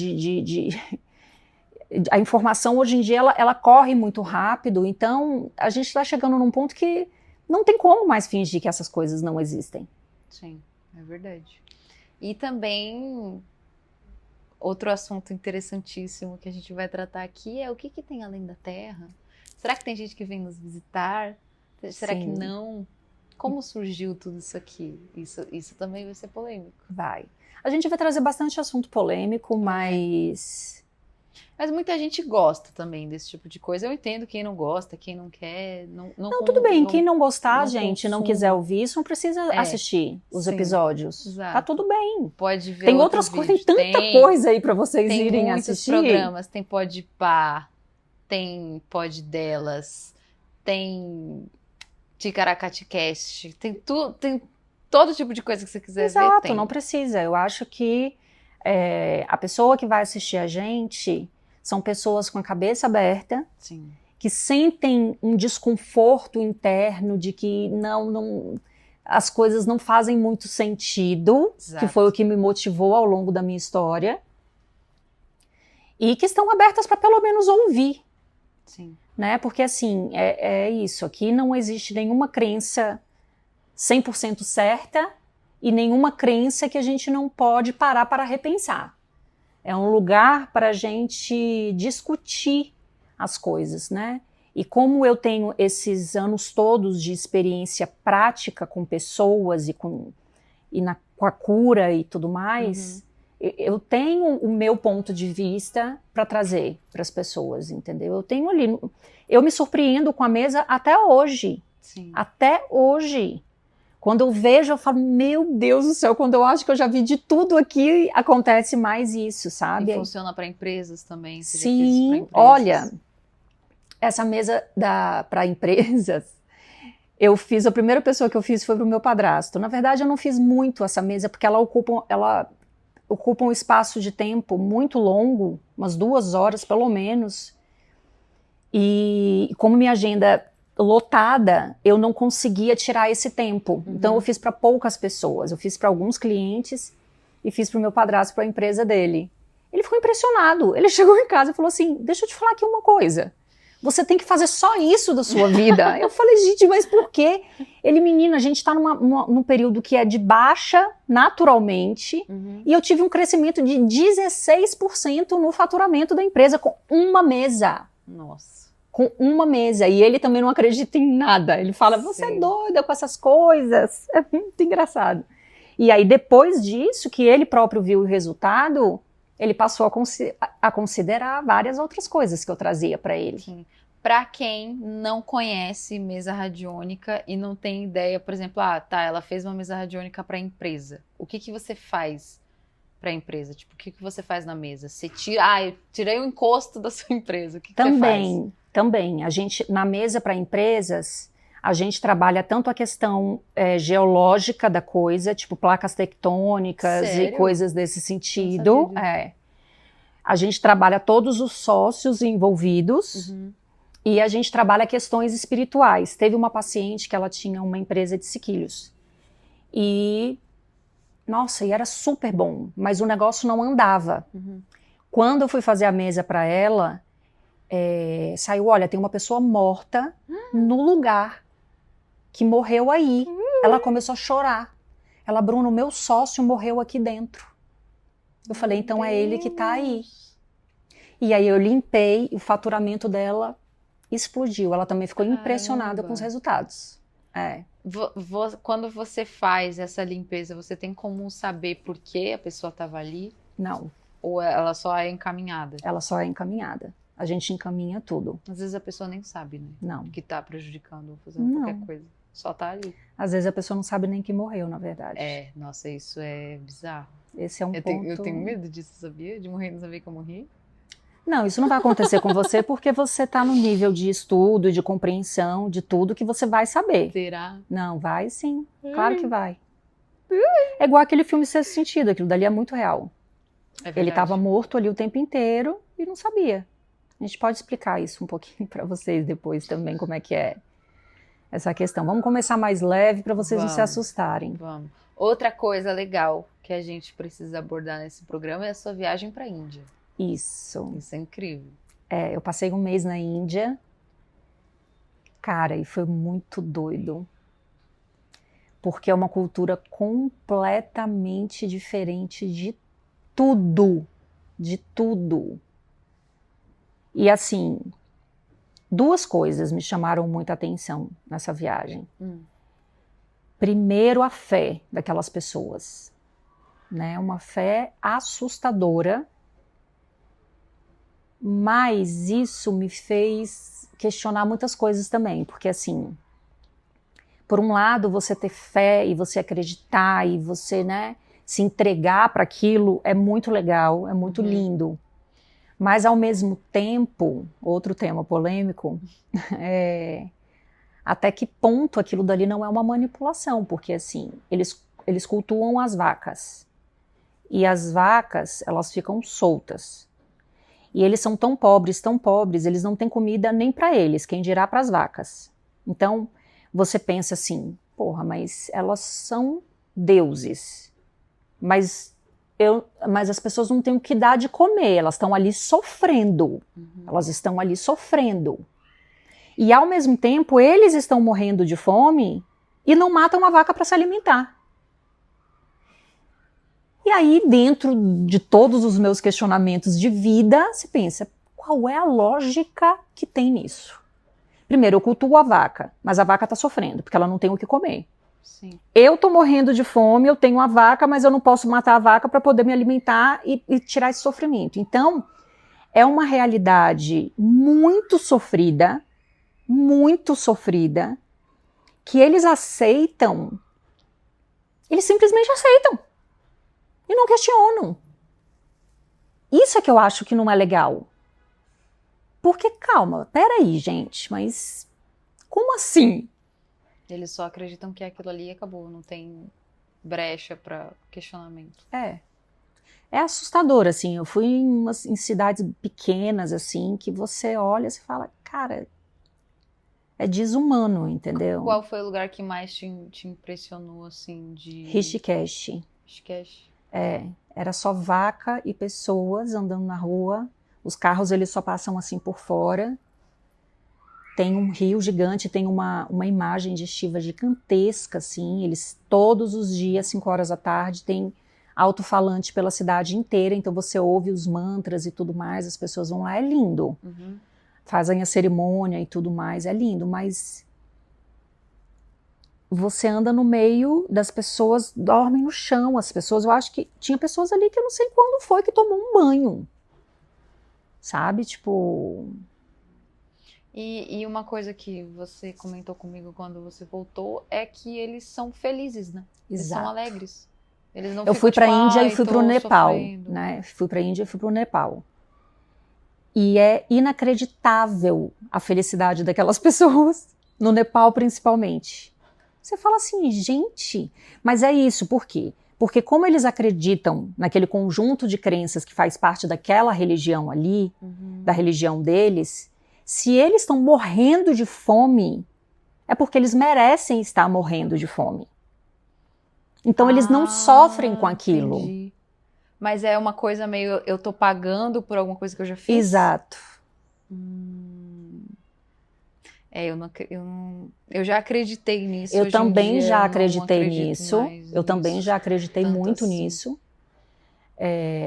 [SPEAKER 2] a informação hoje em dia ela corre muito rápido, então a gente está chegando num ponto que não tem como mais fingir que essas coisas não existem.
[SPEAKER 1] Sim, é verdade. E também outro assunto interessantíssimo que a gente vai tratar aqui é o que tem além da Terra. Será que tem gente que vem nos visitar? Será que não? Como surgiu tudo isso aqui? Isso também vai ser polêmico.
[SPEAKER 2] Vai. A gente vai trazer bastante assunto polêmico, mas
[SPEAKER 1] muita gente gosta também desse tipo de coisa. Eu entendo quem não gosta, quem não quer.
[SPEAKER 2] Não, tudo bem. Quem não gostar, gente, não quiser ouvir isso, não precisa assistir os episódios. Exato. Tá tudo bem.
[SPEAKER 1] Pode ver.
[SPEAKER 2] Tem outras coisas, tem tanta coisa aí pra vocês irem assistir.
[SPEAKER 1] Tem muitos programas, tem Podpah, tem Pod Delas, tem Ticaracatecast, tem todo tipo de coisa que você quiser ver.
[SPEAKER 2] Exato, não precisa. Eu acho que a pessoa que vai assistir a gente são pessoas com a cabeça aberta,
[SPEAKER 1] sim,
[SPEAKER 2] que sentem um desconforto interno de que as coisas não fazem muito sentido,
[SPEAKER 1] exato,
[SPEAKER 2] que foi o que me motivou ao longo da minha história, e que estão abertas para pelo menos ouvir.
[SPEAKER 1] Sim.
[SPEAKER 2] Né? Porque assim, é isso, aqui não existe nenhuma crença 100% certa e nenhuma crença que a gente não pode parar para repensar. É um lugar para a gente discutir as coisas, né? E como eu tenho esses anos todos de experiência prática com pessoas com a cura e tudo mais, eu tenho o meu ponto de vista para trazer para as pessoas, entendeu? Eu tenho ali, eu me surpreendo com a mesa até hoje.
[SPEAKER 1] Sim.
[SPEAKER 2] Até hoje. Quando eu vejo, eu falo, meu Deus do céu, quando eu acho que eu já vi de tudo aqui, acontece mais isso, sabe?
[SPEAKER 1] E funciona para empresas também?
[SPEAKER 2] Sim, olha, essa mesa para empresas, a primeira pessoa que eu fiz foi para o meu padrasto. Na verdade, eu não fiz muito essa mesa, porque ela ocupa um espaço de tempo muito longo, umas 2 horas pelo menos, e como minha agenda lotada, eu não conseguia tirar esse tempo. Então eu fiz para poucas pessoas, eu fiz para alguns clientes e fiz para o meu padrasto, para a empresa dele. Ele ficou impressionado, ele chegou em casa e falou assim, deixa eu te falar aqui uma coisa, você tem que fazer só isso da sua vida. Eu falei, gente, mas por quê? Ele, menina, a gente está num período que é de baixa, naturalmente, e eu tive um crescimento de 16% no faturamento da empresa com uma mesa.
[SPEAKER 1] Nossa.
[SPEAKER 2] Com uma mesa, e ele também não acredita em nada, ele fala, você é doida com essas coisas, é muito engraçado. E aí depois disso, que ele próprio viu o resultado, ele passou a considerar várias outras coisas que eu trazia para ele.
[SPEAKER 1] Sim. Para quem não conhece mesa radiônica e não tem ideia, por exemplo, ela fez uma mesa radiônica para a empresa. O que que você faz para a empresa? Tipo, o que que você faz na mesa? Você tira, eu tirei o encosto da sua empresa. O que que você faz?
[SPEAKER 2] Também. A gente, na mesa para empresas, a gente trabalha tanto a questão geológica da coisa, tipo placas tectônicas e
[SPEAKER 1] Sério?
[SPEAKER 2] coisas desse
[SPEAKER 1] Eu não
[SPEAKER 2] sentido.
[SPEAKER 1] sabia disso.
[SPEAKER 2] A gente trabalha todos os sócios envolvidos.
[SPEAKER 1] Uhum.
[SPEAKER 2] E a gente trabalha questões espirituais. Teve uma paciente que ela tinha uma empresa de sequilhos. E, nossa, e era super bom, mas o negócio não andava.
[SPEAKER 1] Uhum.
[SPEAKER 2] Quando eu fui fazer a mesa para ela, saiu, olha, tem uma pessoa morta no lugar, que morreu aí. Ela começou a chorar. Ela, Bruno, meu sócio morreu aqui dentro. Eu falei, então é ele que tá aí. E aí eu limpei, o faturamento dela explodiu. Ela também ficou impressionada com os resultados.
[SPEAKER 1] Quando você faz essa limpeza, você tem como saber por que a pessoa estava ali?
[SPEAKER 2] Não,
[SPEAKER 1] Ou ela só é encaminhada?
[SPEAKER 2] ela só é encaminhada. A gente encaminha tudo.
[SPEAKER 1] Às vezes a pessoa nem sabe, né?
[SPEAKER 2] Não.
[SPEAKER 1] Que tá prejudicando ou fazendo
[SPEAKER 2] Não.
[SPEAKER 1] qualquer coisa. Só tá ali.
[SPEAKER 2] Às vezes a pessoa não sabe nem que morreu, na verdade.
[SPEAKER 1] Nossa, isso é bizarro.
[SPEAKER 2] Esse é um ponto...
[SPEAKER 1] Eu tenho medo disso, sabia? De morrer e não saber que eu morri.
[SPEAKER 2] Não, isso não vai acontecer com você porque você tá no nível de estudo e de compreensão de tudo que você vai saber.
[SPEAKER 1] Será?
[SPEAKER 2] Não, vai sim. Claro que vai. É igual aquele filme Sexto Sentido, aquilo dali é muito real.
[SPEAKER 1] É
[SPEAKER 2] Ele estava morto ali o tempo inteiro e não sabia. A gente pode explicar isso um pouquinho para vocês depois também, como é que é essa questão. Vamos começar mais leve para vocês não se assustarem.
[SPEAKER 1] Vamos. Outra coisa legal que a gente precisa abordar nesse programa é a sua viagem para a Índia.
[SPEAKER 2] Isso.
[SPEAKER 1] Isso é incrível.
[SPEAKER 2] Eu passei um mês na Índia. Cara, e foi muito doido. Porque é uma cultura completamente diferente de tudo. De tudo. E assim, duas coisas me chamaram muita atenção nessa viagem. Primeiro, a fé daquelas pessoas, né? Uma fé assustadora, mas isso me fez questionar muitas coisas também, porque assim, por um lado, você ter fé e você acreditar e você, né, se entregar para aquilo é muito legal, é muito lindo. Mas, ao mesmo tempo, outro tema polêmico, até que ponto aquilo dali não é uma manipulação, porque, assim, eles cultuam as vacas. E as vacas, elas ficam soltas. E eles são tão pobres, eles não têm comida nem para eles, quem dirá para as vacas. Então, você pensa assim, porra, mas elas são deuses. Mas as pessoas não têm o que dar de comer, elas estão ali sofrendo. Elas estão ali sofrendo. E ao mesmo tempo, eles estão morrendo de fome e não matam a vaca para se alimentar. E aí, dentro de todos os meus questionamentos de vida, se pensa, qual é a lógica que tem nisso? Primeiro, eu cultuo a vaca, mas a vaca está sofrendo, porque ela não tem o que comer.
[SPEAKER 1] Sim.
[SPEAKER 2] Eu tô morrendo de fome, eu tenho a vaca, mas eu não posso matar a vaca para poder me alimentar e tirar esse sofrimento. Então, é uma realidade muito sofrida, que eles aceitam, eles simplesmente aceitam e não questionam. Isso é que eu acho que não é legal. Porque, calma, peraí, gente, mas como assim?
[SPEAKER 1] Eles só acreditam que aquilo ali acabou, não tem brecha para questionamento.
[SPEAKER 2] É assustador, assim, eu fui em cidades pequenas, assim, que você olha e fala, cara, é desumano, entendeu?
[SPEAKER 1] Qual foi o lugar que mais te impressionou, assim, de...
[SPEAKER 2] Rishikesh.
[SPEAKER 1] Rishikesh?
[SPEAKER 2] Era só vaca e pessoas andando na rua, os carros eles só passam assim por fora, tem um rio gigante, tem uma imagem de Shiva gigantesca, assim, eles todos os dias, 5 horas da tarde, tem alto-falante pela cidade inteira, então você ouve os mantras e tudo mais, as pessoas vão lá, é lindo. Fazem a cerimônia e tudo mais, é lindo, mas você anda no meio das pessoas, dormem no chão, as pessoas, eu acho que tinha pessoas ali que eu não sei quando foi que tomou um banho, sabe, tipo...
[SPEAKER 1] E uma coisa que você comentou comigo quando você voltou é que eles são felizes, né? Eles são
[SPEAKER 2] Exato.
[SPEAKER 1] alegres. Eles não
[SPEAKER 2] Eu
[SPEAKER 1] ficam
[SPEAKER 2] fui para a
[SPEAKER 1] tipo,
[SPEAKER 2] Índia e
[SPEAKER 1] ai,
[SPEAKER 2] fui para o
[SPEAKER 1] tô
[SPEAKER 2] Nepal,
[SPEAKER 1] sofrendo.
[SPEAKER 2] né? Fui para a Índia e fui para o Nepal. E é inacreditável a felicidade daquelas pessoas, no Nepal principalmente. Você fala assim, gente, mas é isso, por quê? Porque como eles acreditam naquele conjunto de crenças que faz parte daquela religião ali, da religião deles, se eles estão morrendo de fome, é porque eles merecem estar morrendo de fome. Então eles não sofrem com aquilo.
[SPEAKER 1] Entendi. Mas é uma coisa meio, eu tô pagando por alguma coisa que eu já fiz?
[SPEAKER 2] Exato.
[SPEAKER 1] Eu já acreditei nisso.
[SPEAKER 2] Eu
[SPEAKER 1] Hoje em
[SPEAKER 2] também
[SPEAKER 1] dia
[SPEAKER 2] já
[SPEAKER 1] eu não
[SPEAKER 2] acreditei
[SPEAKER 1] acredito
[SPEAKER 2] nisso.
[SPEAKER 1] mais
[SPEAKER 2] Eu também
[SPEAKER 1] nisso,
[SPEAKER 2] já acreditei
[SPEAKER 1] tanto
[SPEAKER 2] muito
[SPEAKER 1] assim.
[SPEAKER 2] nisso.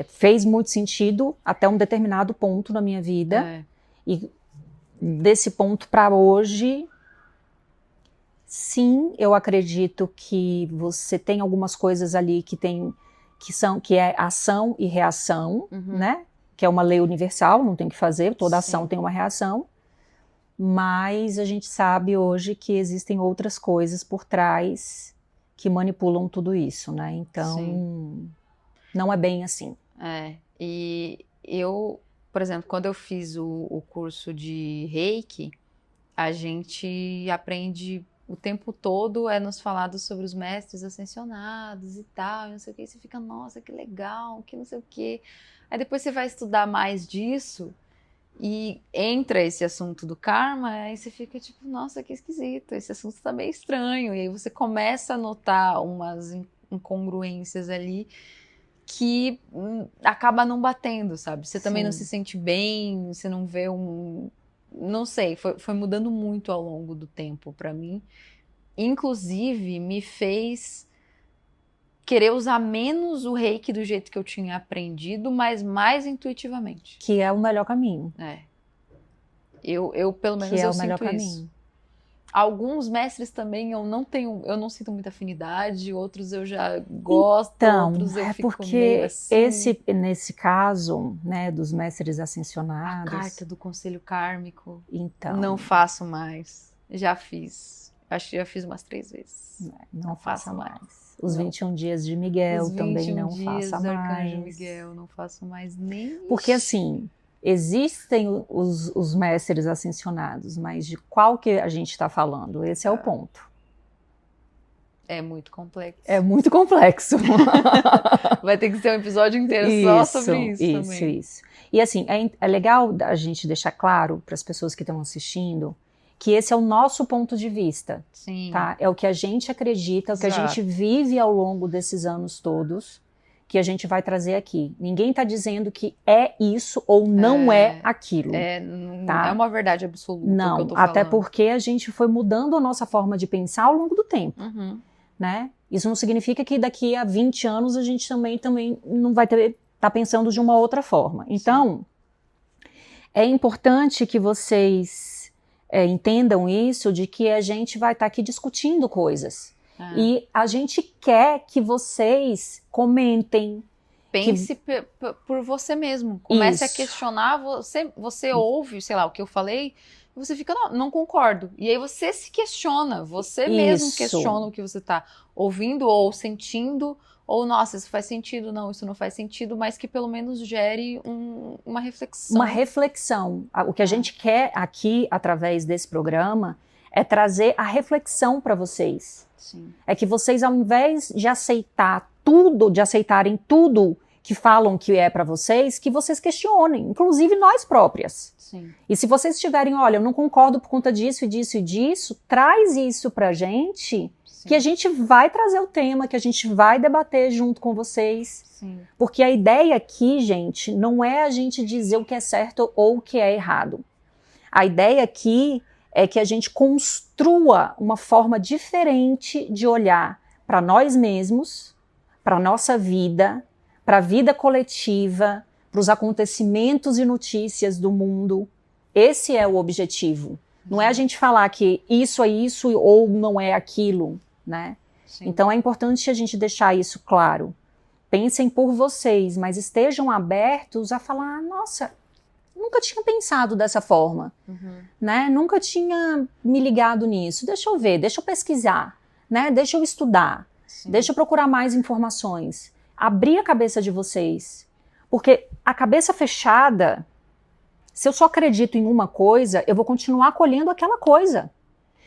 [SPEAKER 2] Fez muito sentido até um determinado ponto na minha vida.
[SPEAKER 1] É.
[SPEAKER 2] E desse ponto para hoje, sim, eu acredito que você tem algumas coisas ali que é ação e reação, né? Que é uma lei universal, não tem o que fazer, toda ação tem uma reação. Mas a gente sabe hoje que existem outras coisas por trás que manipulam tudo isso, né? Então, não é bem assim.
[SPEAKER 1] E eu, por exemplo, quando eu fiz o curso de Reiki, a gente aprende o tempo todo nos falado sobre os mestres ascensionados e tal, e não sei o que, e você fica, nossa, que legal, que não sei o que. Aí depois você vai estudar mais disso e entra esse assunto do karma, aí você fica tipo, nossa, que esquisito, esse assunto tá meio estranho. E aí você começa a notar umas incongruências ali que acaba não batendo, sabe? Você também não se sente bem, você não vê Não sei, foi mudando muito ao longo do tempo pra mim. Inclusive, me fez querer usar menos o reiki do jeito que eu tinha aprendido, mas mais intuitivamente.
[SPEAKER 2] Que é o melhor caminho.
[SPEAKER 1] Eu pelo menos,
[SPEAKER 2] Que é
[SPEAKER 1] eu
[SPEAKER 2] o melhor
[SPEAKER 1] sinto isso.
[SPEAKER 2] caminho.
[SPEAKER 1] Alguns mestres também eu não sinto muita afinidade, outros eu já gosto,
[SPEAKER 2] Então,
[SPEAKER 1] outros eu fico
[SPEAKER 2] porque
[SPEAKER 1] meio assim.
[SPEAKER 2] nesse caso, né, dos mestres ascensionados.
[SPEAKER 1] A carta do conselho kármico.
[SPEAKER 2] Então.
[SPEAKER 1] Não faço mais. Já fiz. Acho que já fiz umas 3 vezes.
[SPEAKER 2] Não faça mais. Os 21 dias de Miguel também não faça mais. Os 21 dias do
[SPEAKER 1] Arcanjo Miguel, não faço mais nem.
[SPEAKER 2] Porque assim, existem os mestres ascensionados, mas de qual que a gente está falando? Esse é o ponto.
[SPEAKER 1] É muito complexo.
[SPEAKER 2] É muito complexo.
[SPEAKER 1] Vai ter que ser um episódio inteiro só sobre isso também.
[SPEAKER 2] Isso. E assim, é legal a gente deixar claro para as pessoas que estão assistindo que esse é o nosso ponto de vista.
[SPEAKER 1] Sim.
[SPEAKER 2] Tá? É o que a gente acredita, é o que a gente vive ao longo desses anos todos, que a gente vai trazer aqui. Ninguém está dizendo que é isso ou não é aquilo.
[SPEAKER 1] Não é uma verdade absoluta.
[SPEAKER 2] Não,
[SPEAKER 1] que eu tô
[SPEAKER 2] até
[SPEAKER 1] falando.
[SPEAKER 2] porque a gente foi mudando a nossa forma de pensar ao longo do tempo. Né? Isso não significa que daqui a 20 anos a gente também não vai tá pensando de uma outra forma. Então, é importante que vocês entendam isso, de que a gente vai estar aqui discutindo coisas. E a gente quer que vocês comentem.
[SPEAKER 1] Pense por você mesmo. Comece a questionar. Você ouve, sei lá, o que eu falei, e você fica, não concordo. E aí você se questiona. Você mesmo questiona o que você está ouvindo ou sentindo. Ou, nossa, isso faz sentido, não, isso não faz sentido, mas que pelo menos gere uma reflexão. Uma
[SPEAKER 2] reflexão. O que a gente quer aqui, através desse programa, é trazer a reflexão para vocês.
[SPEAKER 1] Sim.
[SPEAKER 2] É que vocês, ao invés de aceitarem tudo que falam que é para vocês, que vocês questionem, inclusive nós próprias.
[SPEAKER 1] Sim.
[SPEAKER 2] E se vocês estiverem, olha, eu não concordo por conta disso, disso e disso, traz isso pra gente, que a gente vai trazer o tema, que a gente vai debater junto com vocês.
[SPEAKER 1] Sim.
[SPEAKER 2] Porque a ideia aqui, gente, não é a gente dizer o que é certo ou o que é errado. A ideia aqui é que a gente construa uma forma diferente de olhar para nós mesmos, para a nossa vida, para a vida coletiva, para os acontecimentos e notícias do mundo. Esse é o objetivo. Não é a gente falar que isso é isso ou não é aquilo, né?
[SPEAKER 1] Sim.
[SPEAKER 2] Então é importante a gente deixar isso claro. Pensem por vocês, mas estejam abertos a falar, nossa, nunca tinha pensado dessa forma, né? Nunca tinha me ligado nisso. Deixa eu ver, deixa eu pesquisar, né? Deixa eu estudar, deixa eu procurar mais informações. Abrir a cabeça de vocês. Porque a cabeça fechada, se eu só acredito em uma coisa, eu vou continuar colhendo aquela coisa.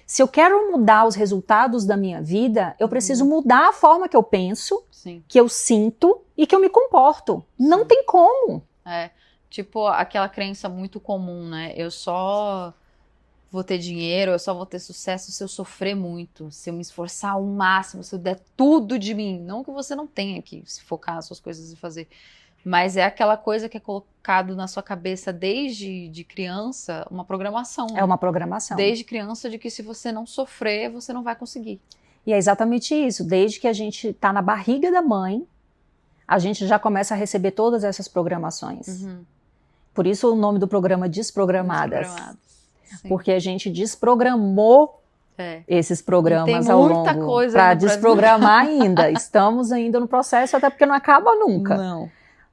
[SPEAKER 2] Se eu quero mudar os resultados da minha vida, eu preciso mudar a forma que eu penso, que eu sinto e que eu me comporto. Não tem como.
[SPEAKER 1] Tipo aquela crença muito comum, né? Eu só vou ter dinheiro, eu só vou ter sucesso se eu sofrer muito, se eu me esforçar ao máximo, se eu der tudo de mim. Não que você não tenha que se focar nas suas coisas e fazer, mas é aquela coisa que é colocado na sua cabeça desde de criança, uma programação.
[SPEAKER 2] É uma programação.
[SPEAKER 1] Desde criança de que se você não sofrer, você não vai conseguir.
[SPEAKER 2] E é exatamente isso. Desde que a gente está na barriga da mãe, a gente já começa a receber todas essas programações. Por isso o nome do programa Desprogramadas. Porque a gente desprogramou esses programas ao longo para desprogramar ainda. Estamos ainda no processo, até porque não acaba nunca.
[SPEAKER 1] Não.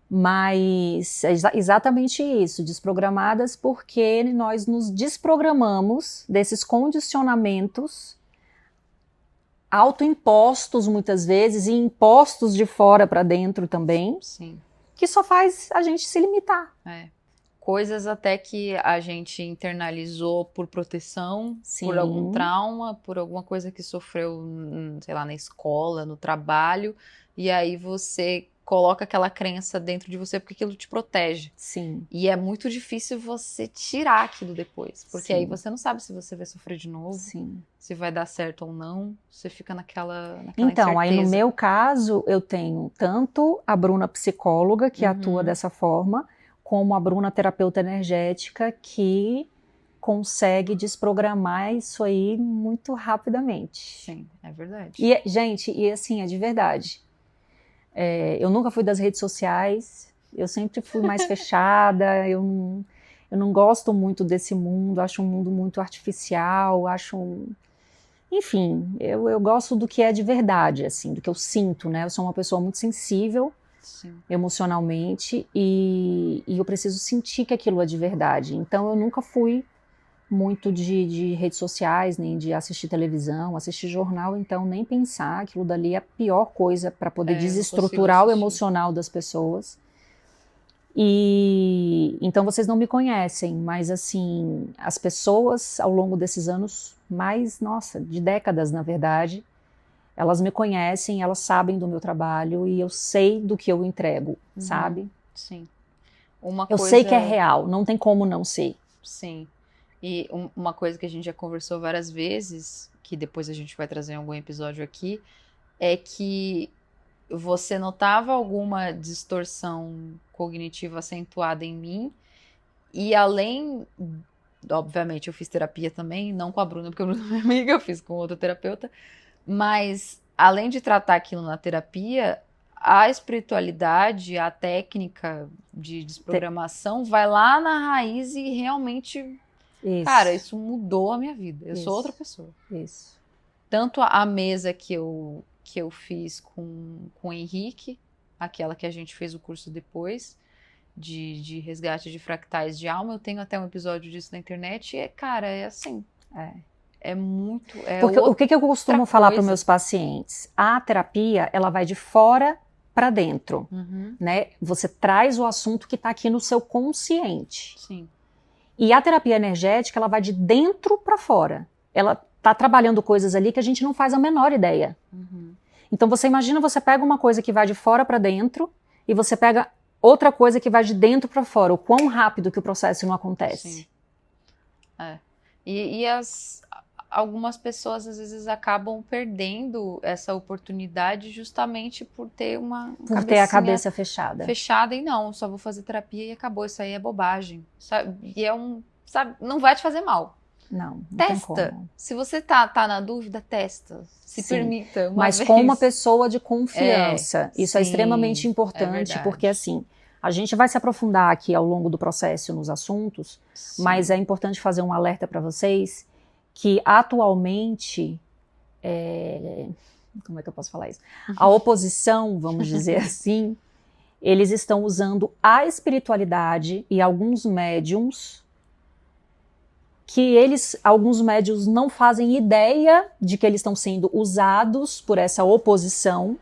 [SPEAKER 2] Mas é exatamente isso, desprogramadas porque nós nos desprogramamos desses condicionamentos autoimpostos muitas vezes e impostos de fora para dentro também, que só faz a gente se limitar.
[SPEAKER 1] Coisas até que a gente internalizou por proteção, por algum trauma, por alguma coisa que sofreu, sei lá, na escola, no trabalho, e aí você coloca aquela crença dentro de você porque aquilo te protege. E é muito difícil você tirar aquilo depois, porque aí você não sabe se você vai sofrer de novo, se vai dar certo ou não, você fica naquela
[SPEAKER 2] então,
[SPEAKER 1] incerteza.
[SPEAKER 2] Aí no meu caso, eu tenho tanto a Bruna psicóloga, que atua dessa forma, como a Bruna terapeuta energética, que consegue desprogramar isso aí muito rapidamente.
[SPEAKER 1] Sim, é verdade.
[SPEAKER 2] E, gente, e assim, é de verdade. Eu nunca fui das redes sociais, eu sempre fui mais fechada, eu não gosto muito desse mundo, acho um mundo muito artificial, enfim, eu gosto do que é de verdade, assim, do que eu sinto, né? Eu sou uma pessoa muito sensível, emocionalmente, e eu preciso sentir que aquilo é de verdade. Então eu nunca fui muito de redes sociais, nem de assistir televisão, assistir jornal, então nem pensar, aquilo dali é a pior coisa para poder desestruturar o emocional das pessoas. E então vocês não me conhecem, mas assim, as pessoas ao longo desses anos, de décadas na verdade, elas me conhecem, elas sabem do meu trabalho e eu sei do que eu entrego, sabe? Eu sei que é real, não tem como não ser.
[SPEAKER 1] E uma coisa que a gente já conversou várias vezes, que depois a gente vai trazer em algum episódio aqui, é que você notava alguma distorção cognitiva acentuada em mim, e além, obviamente eu fiz terapia também, não com a Bruna, porque a Bruna é minha amiga, eu fiz com outra terapeuta, mas além de tratar aquilo na terapia, a espiritualidade, a técnica de desprogramação vai lá na raiz e realmente... Cara, isso mudou a minha vida. Eu sou outra pessoa. Tanto a mesa que eu fiz com o Henrique, aquela que a gente fez o curso depois, de resgate de fractais de alma, eu tenho até um episódio disso na internet, e, cara, é assim. É muito...
[SPEAKER 2] Porque o que eu costumo falar para os meus pacientes? A terapia, ela vai de fora para dentro, né? Você traz o assunto que está aqui no seu consciente. E a terapia energética, ela vai de dentro para fora. Ela está trabalhando coisas ali que a gente não faz a menor ideia. Então você imagina, você pega uma coisa que vai de fora para dentro e você pega outra coisa que vai de dentro para fora. O quão rápido que o processo não acontece.
[SPEAKER 1] E algumas pessoas às vezes acabam perdendo essa oportunidade justamente por ter
[SPEAKER 2] por ter a cabeça fechada.
[SPEAKER 1] E não, só vou fazer terapia e acabou, isso aí é bobagem. Sabe? E sabe, não vai te fazer mal.
[SPEAKER 2] Não
[SPEAKER 1] testa.
[SPEAKER 2] Tem como.
[SPEAKER 1] Se você tá na dúvida, testa. Se permita uma
[SPEAKER 2] Mas
[SPEAKER 1] vez.
[SPEAKER 2] com uma pessoa de confiança. Isso é extremamente importante, porque assim, a gente vai se aprofundar aqui ao longo do processo nos assuntos, mas é importante fazer um alerta para vocês que atualmente, como é que eu posso falar isso? A oposição, vamos dizer assim, eles estão usando a espiritualidade e alguns médiums que alguns médiums não fazem ideia de que eles estão sendo usados por essa oposição.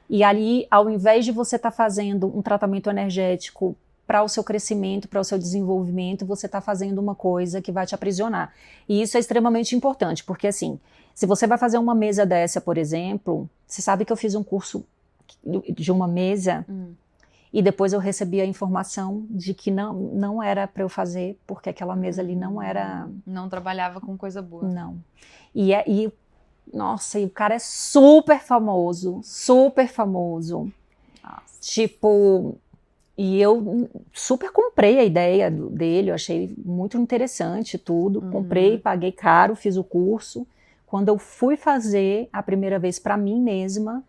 [SPEAKER 2] E ali, ao invés de você estar fazendo um tratamento energético para o seu crescimento, para o seu desenvolvimento, você está fazendo uma coisa que vai te aprisionar. E isso é extremamente importante, porque assim, se você vai fazer uma mesa dessa, por exemplo, você sabe que eu fiz um curso de uma mesa e depois eu recebi a informação de que não era para eu fazer, porque aquela mesa ali não era...
[SPEAKER 1] Não trabalhava com coisa boa.
[SPEAKER 2] Não. Nossa, e o cara é super famoso, super famoso.
[SPEAKER 1] Nossa.
[SPEAKER 2] Tipo, e eu super comprei a ideia dele, eu achei muito interessante tudo. Comprei, paguei caro, fiz o curso. Quando eu fui fazer a primeira vez para mim mesma,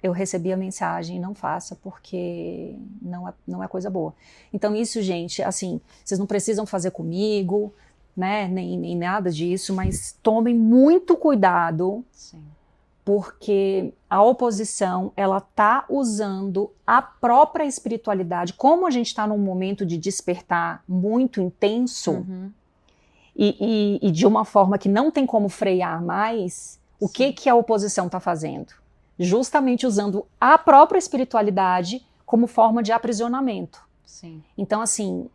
[SPEAKER 2] eu recebi a mensagem, não faça, porque não é coisa boa. Então isso, gente, assim, vocês não precisam fazer comigo, né, nem nada disso, mas tomem muito cuidado,
[SPEAKER 1] Sim.
[SPEAKER 2] porque a oposição, ela tá usando a própria espiritualidade, como a gente está num momento de despertar muito intenso, e de uma forma que não tem como frear mais, o que a oposição está fazendo? Justamente usando a própria espiritualidade como forma de aprisionamento.
[SPEAKER 1] Sim.
[SPEAKER 2] Então, assim,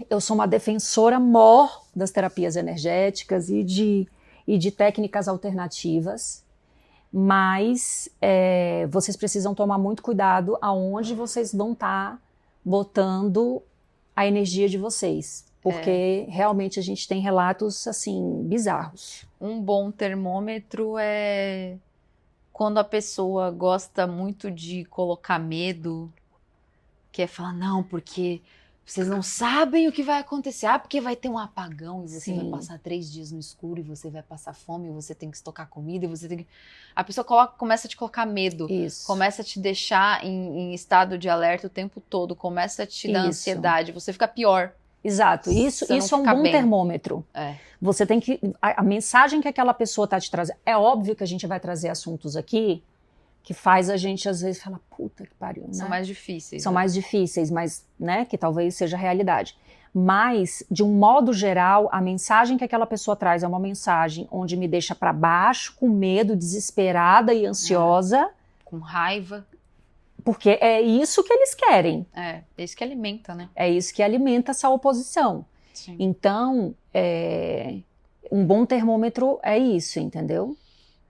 [SPEAKER 2] eu sou uma defensora mor das terapias energéticas e de técnicas alternativas, mas vocês precisam tomar muito cuidado aonde vocês vão estar botando a energia de vocês, porque realmente a gente tem relatos, assim, bizarros.
[SPEAKER 1] Um bom termômetro é quando a pessoa gosta muito de colocar medo, que é falar, não, porque vocês não sabem o que vai acontecer. Ah, porque vai ter um apagão e você vai passar 3 dias no escuro e você vai passar fome e você tem que estocar comida e você tem que... A pessoa começa a te colocar medo.
[SPEAKER 2] Isso.
[SPEAKER 1] Começa a te deixar em estado de alerta o tempo todo. Começa a te dar ansiedade. Você fica pior.
[SPEAKER 2] Exato. Isso é um bom termômetro. Você tem que... A mensagem que aquela pessoa está te trazendo... É óbvio que a gente vai trazer assuntos aqui que faz a gente, às vezes, falar, puta que pariu, né?
[SPEAKER 1] São mais difíceis.
[SPEAKER 2] São mais difíceis, mas, né, que talvez seja a realidade. Mas, de um modo geral, a mensagem que aquela pessoa traz é uma mensagem onde me deixa para baixo, com medo, desesperada e ansiosa.
[SPEAKER 1] Com raiva.
[SPEAKER 2] Porque é isso que eles querem.
[SPEAKER 1] É isso que alimenta, né?
[SPEAKER 2] É isso que alimenta essa oposição.
[SPEAKER 1] Sim.
[SPEAKER 2] Então, um bom termômetro é isso, entendeu?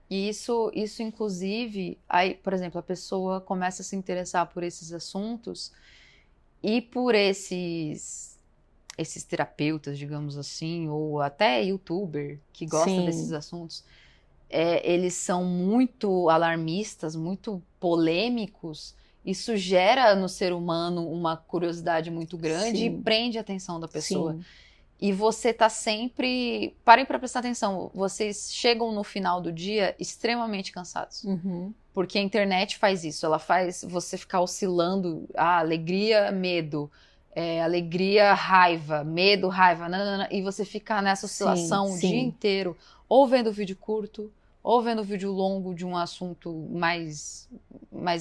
[SPEAKER 1] E isso inclusive, aí, por exemplo, a pessoa começa a se interessar por esses assuntos e por esses terapeutas, digamos assim, ou até youtuber que gosta desses assuntos, eles são muito alarmistas, muito polêmicos. Isso gera no ser humano uma curiosidade muito grande e prende a atenção da pessoa.
[SPEAKER 2] Sim.
[SPEAKER 1] E você tá sempre... Parem para prestar atenção. Vocês chegam no final do dia extremamente cansados. Porque a internet faz isso. Ela faz você ficar oscilando. Alegria, medo. Alegria, raiva. Medo, raiva. Nanana, e você fica nessa oscilação o dia inteiro. Ou vendo vídeo curto, ou vendo vídeo longo de um assunto mais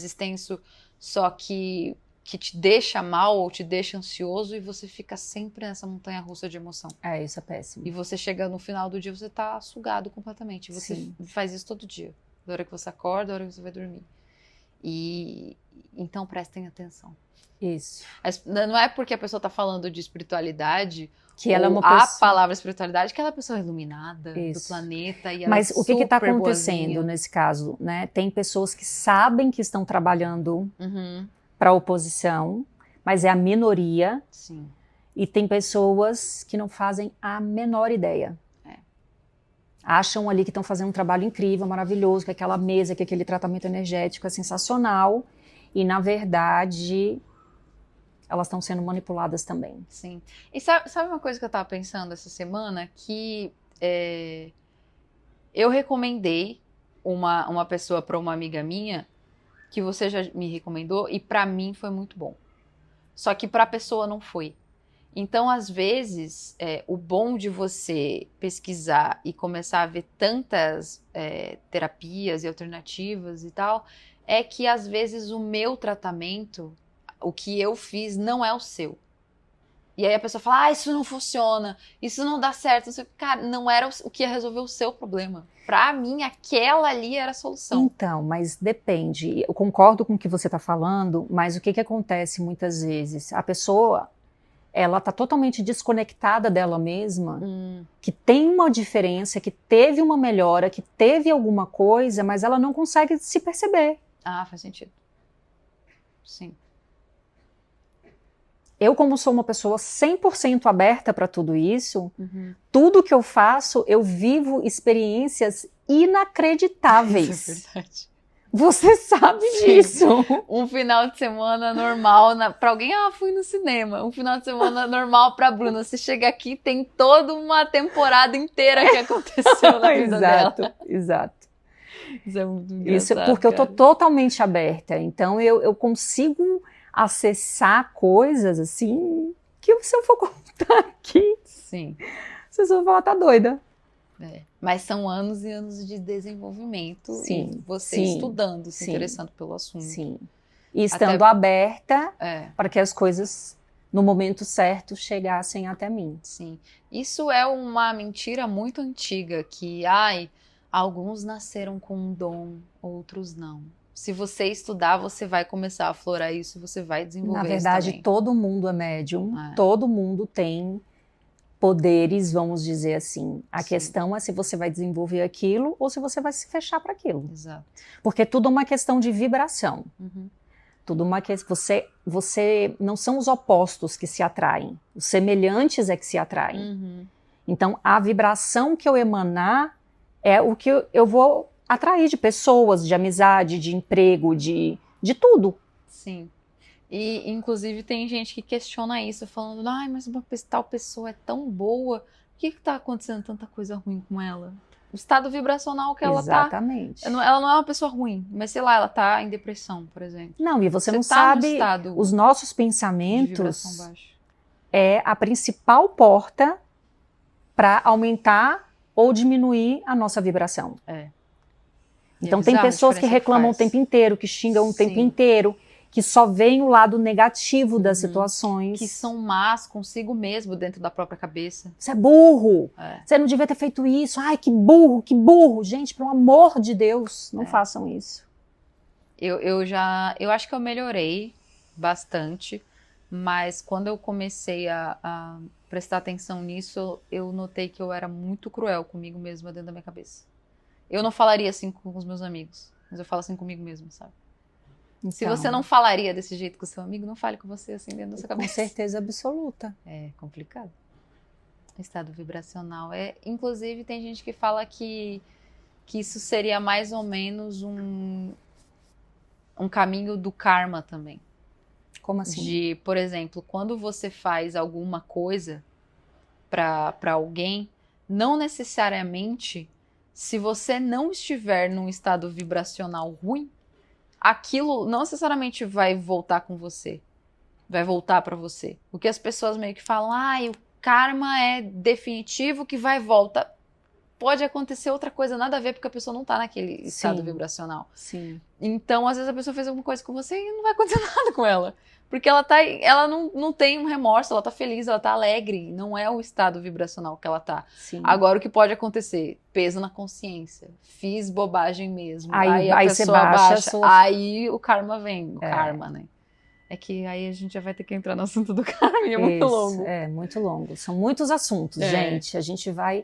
[SPEAKER 1] extenso. Só que te deixa mal ou te deixa ansioso e você fica sempre nessa montanha-russa de emoção.
[SPEAKER 2] Isso é péssimo.
[SPEAKER 1] E você chega no final do dia, você tá sugado completamente. Você faz isso todo dia. Da hora que você acorda, da hora que você vai dormir. E então prestem atenção.
[SPEAKER 2] Isso.
[SPEAKER 1] Não é porque a pessoa tá falando de espiritualidade
[SPEAKER 2] que ela é uma
[SPEAKER 1] a palavra espiritualidade, que ela é uma pessoa iluminada do planeta. E ela
[SPEAKER 2] Mas o que está acontecendo
[SPEAKER 1] boazinha.
[SPEAKER 2] nesse caso, né? Tem pessoas que sabem que estão trabalhando para a oposição, mas é a minoria.
[SPEAKER 1] Sim.
[SPEAKER 2] E tem pessoas que não fazem a menor ideia. Acham ali que estão fazendo um trabalho incrível, maravilhoso, que aquela mesa, que aquele tratamento energético é sensacional. E, na verdade, elas estão sendo manipuladas também.
[SPEAKER 1] Sim. E sabe uma coisa que eu estava pensando essa semana? Que eu recomendei uma pessoa para uma amiga minha, que você já me recomendou, e para mim foi muito bom. Só que para a pessoa não foi. Então, às vezes, o bom de você pesquisar e começar a ver tantas terapias e alternativas e tal, é que às vezes o meu tratamento, o que eu fiz, não é o seu. E aí a pessoa fala, isso não funciona, isso não dá certo. Não sei. Cara, não era o que ia resolver o seu problema. Pra mim, aquela ali era a solução.
[SPEAKER 2] Então, mas depende. Eu concordo com o que você está falando, mas o que acontece muitas vezes? A pessoa, ela está totalmente desconectada dela mesma, que tem uma diferença, que teve uma melhora, que teve alguma coisa, mas ela não consegue se perceber.
[SPEAKER 1] Ah, faz sentido. Sim.
[SPEAKER 2] Eu, como sou uma pessoa 100% aberta para tudo isso, tudo que eu faço, eu vivo experiências inacreditáveis.
[SPEAKER 1] Isso é verdade.
[SPEAKER 2] Você sabe disso.
[SPEAKER 1] Um final de semana normal para alguém, fui no cinema. Um final de semana normal para Bruna. Você chega aqui, tem toda uma temporada inteira que aconteceu na vida dela.
[SPEAKER 2] Exato.
[SPEAKER 1] Isso é muito engraçado.
[SPEAKER 2] Isso é porque eu tô totalmente aberta. Então eu consigo acessar coisas assim que se eu for contar aqui,
[SPEAKER 1] sim,
[SPEAKER 2] vocês vão falar, tá doida.
[SPEAKER 1] Mas são anos e anos de desenvolvimento,
[SPEAKER 2] sim,
[SPEAKER 1] e você
[SPEAKER 2] sim,
[SPEAKER 1] estudando, se interessando pelo assunto.
[SPEAKER 2] Sim. E estando aberta para que as coisas, no momento certo, chegassem até mim.
[SPEAKER 1] Sim. Isso é uma mentira muito antiga, que, alguns nasceram com um dom, outros não. Se você estudar, você vai começar a aflorar isso, você vai desenvolver isso.
[SPEAKER 2] Na verdade, todo mundo é médium, todo mundo tem poderes, vamos dizer assim. A questão é se você vai desenvolver aquilo ou se você vai se fechar para aquilo.
[SPEAKER 1] Exato.
[SPEAKER 2] Porque tudo é uma questão de vibração. Tudo uma questão. Você não são os opostos que se atraem, os semelhantes é que se atraem. Então, a vibração que eu emanar é o que eu vou atrair de pessoas, de amizade, de emprego, de tudo.
[SPEAKER 1] Sim. E, inclusive, tem gente que questiona isso, falando, mas tal pessoa é tão boa, por que tá acontecendo tanta coisa ruim com ela? O estado vibracional que ela tá.
[SPEAKER 2] Exatamente.
[SPEAKER 1] Ela não é uma pessoa ruim, mas sei lá, ela tá em depressão, por exemplo.
[SPEAKER 2] Não, e você não sabe, os nossos pensamentos é a principal porta para aumentar ou diminuir a nossa vibração. Então tem pessoas que reclamam o tempo inteiro, que xingam o tempo inteiro, que só veem o lado negativo das situações.
[SPEAKER 1] Que são más consigo mesmo dentro da própria cabeça.
[SPEAKER 2] Você é burro, você não devia ter feito isso, ai que burro, que burro. Gente, pelo amor de Deus, não façam isso.
[SPEAKER 1] Eu acho que eu melhorei bastante, mas quando eu comecei a prestar atenção nisso, eu notei que eu era muito cruel comigo mesma dentro da minha cabeça. Eu não falaria assim com os meus amigos, mas eu falo assim comigo mesmo, sabe? Então, se você não falaria desse jeito com o seu amigo, não fale com você assim dentro da sua cabeça.
[SPEAKER 2] Com certeza absoluta.
[SPEAKER 1] É complicado. O estado vibracional inclusive tem gente que fala que isso seria mais ou menos um caminho do karma também.
[SPEAKER 2] Como assim?
[SPEAKER 1] Por exemplo, quando você faz alguma coisa para alguém, não necessariamente, se você não estiver num estado vibracional ruim, aquilo não necessariamente vai voltar com você, vai voltar para você. O que as pessoas meio que falam, o karma é definitivo, que vai e volta. Pode acontecer outra coisa, nada a ver, porque a pessoa não tá naquele estado vibracional.
[SPEAKER 2] Sim.
[SPEAKER 1] Então, às vezes a pessoa fez alguma coisa com você e não vai acontecer nada com ela. Porque ela não tem um remorso, ela tá feliz, ela tá alegre. Não é o estado vibracional que ela tá.
[SPEAKER 2] Sim.
[SPEAKER 1] Agora, o que pode acontecer? Peso na consciência. Fiz bobagem mesmo.
[SPEAKER 2] Aí
[SPEAKER 1] a
[SPEAKER 2] você
[SPEAKER 1] pessoa baixa.
[SPEAKER 2] sua...
[SPEAKER 1] Aí o karma vem. O karma, né? É que aí a gente já vai ter que entrar no assunto do karma e é muito longo.
[SPEAKER 2] É, muito longo. São muitos assuntos, gente. A gente vai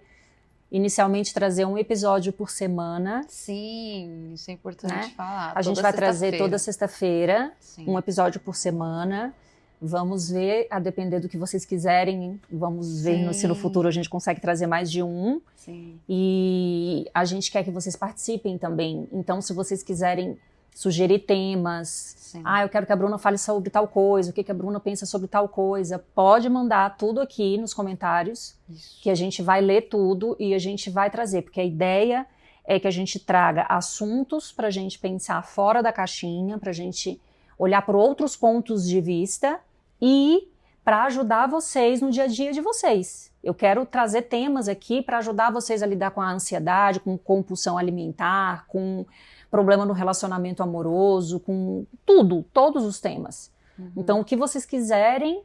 [SPEAKER 2] inicialmente trazer um episódio por semana.
[SPEAKER 1] Sim, isso é importante falar.
[SPEAKER 2] A gente vai trazer toda sexta-feira um episódio por semana. Vamos ver, a depender do que vocês quiserem, vamos ver se no futuro a gente consegue trazer mais de um.
[SPEAKER 1] Sim.
[SPEAKER 2] E a gente quer que vocês participem também. Então, se vocês quiserem sugerir temas, eu quero que a Bruna fale sobre tal coisa, o que a Bruna pensa sobre tal coisa, pode mandar tudo aqui nos comentários, que a gente vai ler tudo e a gente vai trazer, porque a ideia é que a gente traga assuntos para a gente pensar fora da caixinha, para a gente olhar por outros pontos de vista e para ajudar vocês no dia a dia de vocês. Eu quero trazer temas aqui para ajudar vocês a lidar com a ansiedade, com compulsão alimentar, com problema no relacionamento amoroso, com tudo, todos os temas. Então, o que vocês quiserem,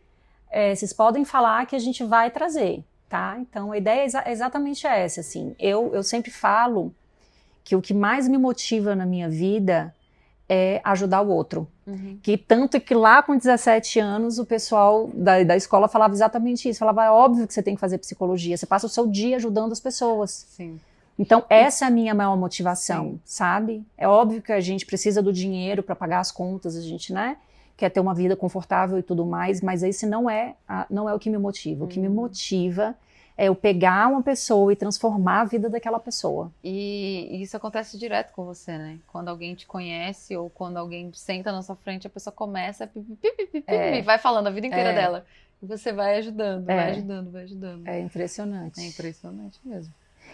[SPEAKER 2] vocês podem falar que a gente vai trazer, tá? Então, a ideia é exatamente essa, assim. Eu sempre falo que o que mais me motiva na minha vida é ajudar o outro. Que tanto que lá com 17 anos o pessoal da escola falava exatamente isso. Falava, é óbvio que você tem que fazer psicologia. Você passa o seu dia ajudando as pessoas.
[SPEAKER 1] Sim.
[SPEAKER 2] Então, essa é a minha maior motivação,
[SPEAKER 1] Sim.
[SPEAKER 2] sabe? É óbvio que a gente precisa do dinheiro para pagar as contas, a gente, né? Quer ter uma vida confortável e tudo mais, mas esse não é o que me motiva. O que me motiva é eu pegar uma pessoa e transformar a vida daquela pessoa.
[SPEAKER 1] E isso acontece direto com você, né? Quando alguém te conhece ou quando alguém senta na sua frente, a pessoa começa e vai falando a vida inteira dela. E você vai ajudando, vai ajudando, vai ajudando.
[SPEAKER 2] É impressionante.
[SPEAKER 1] É impressionante mesmo.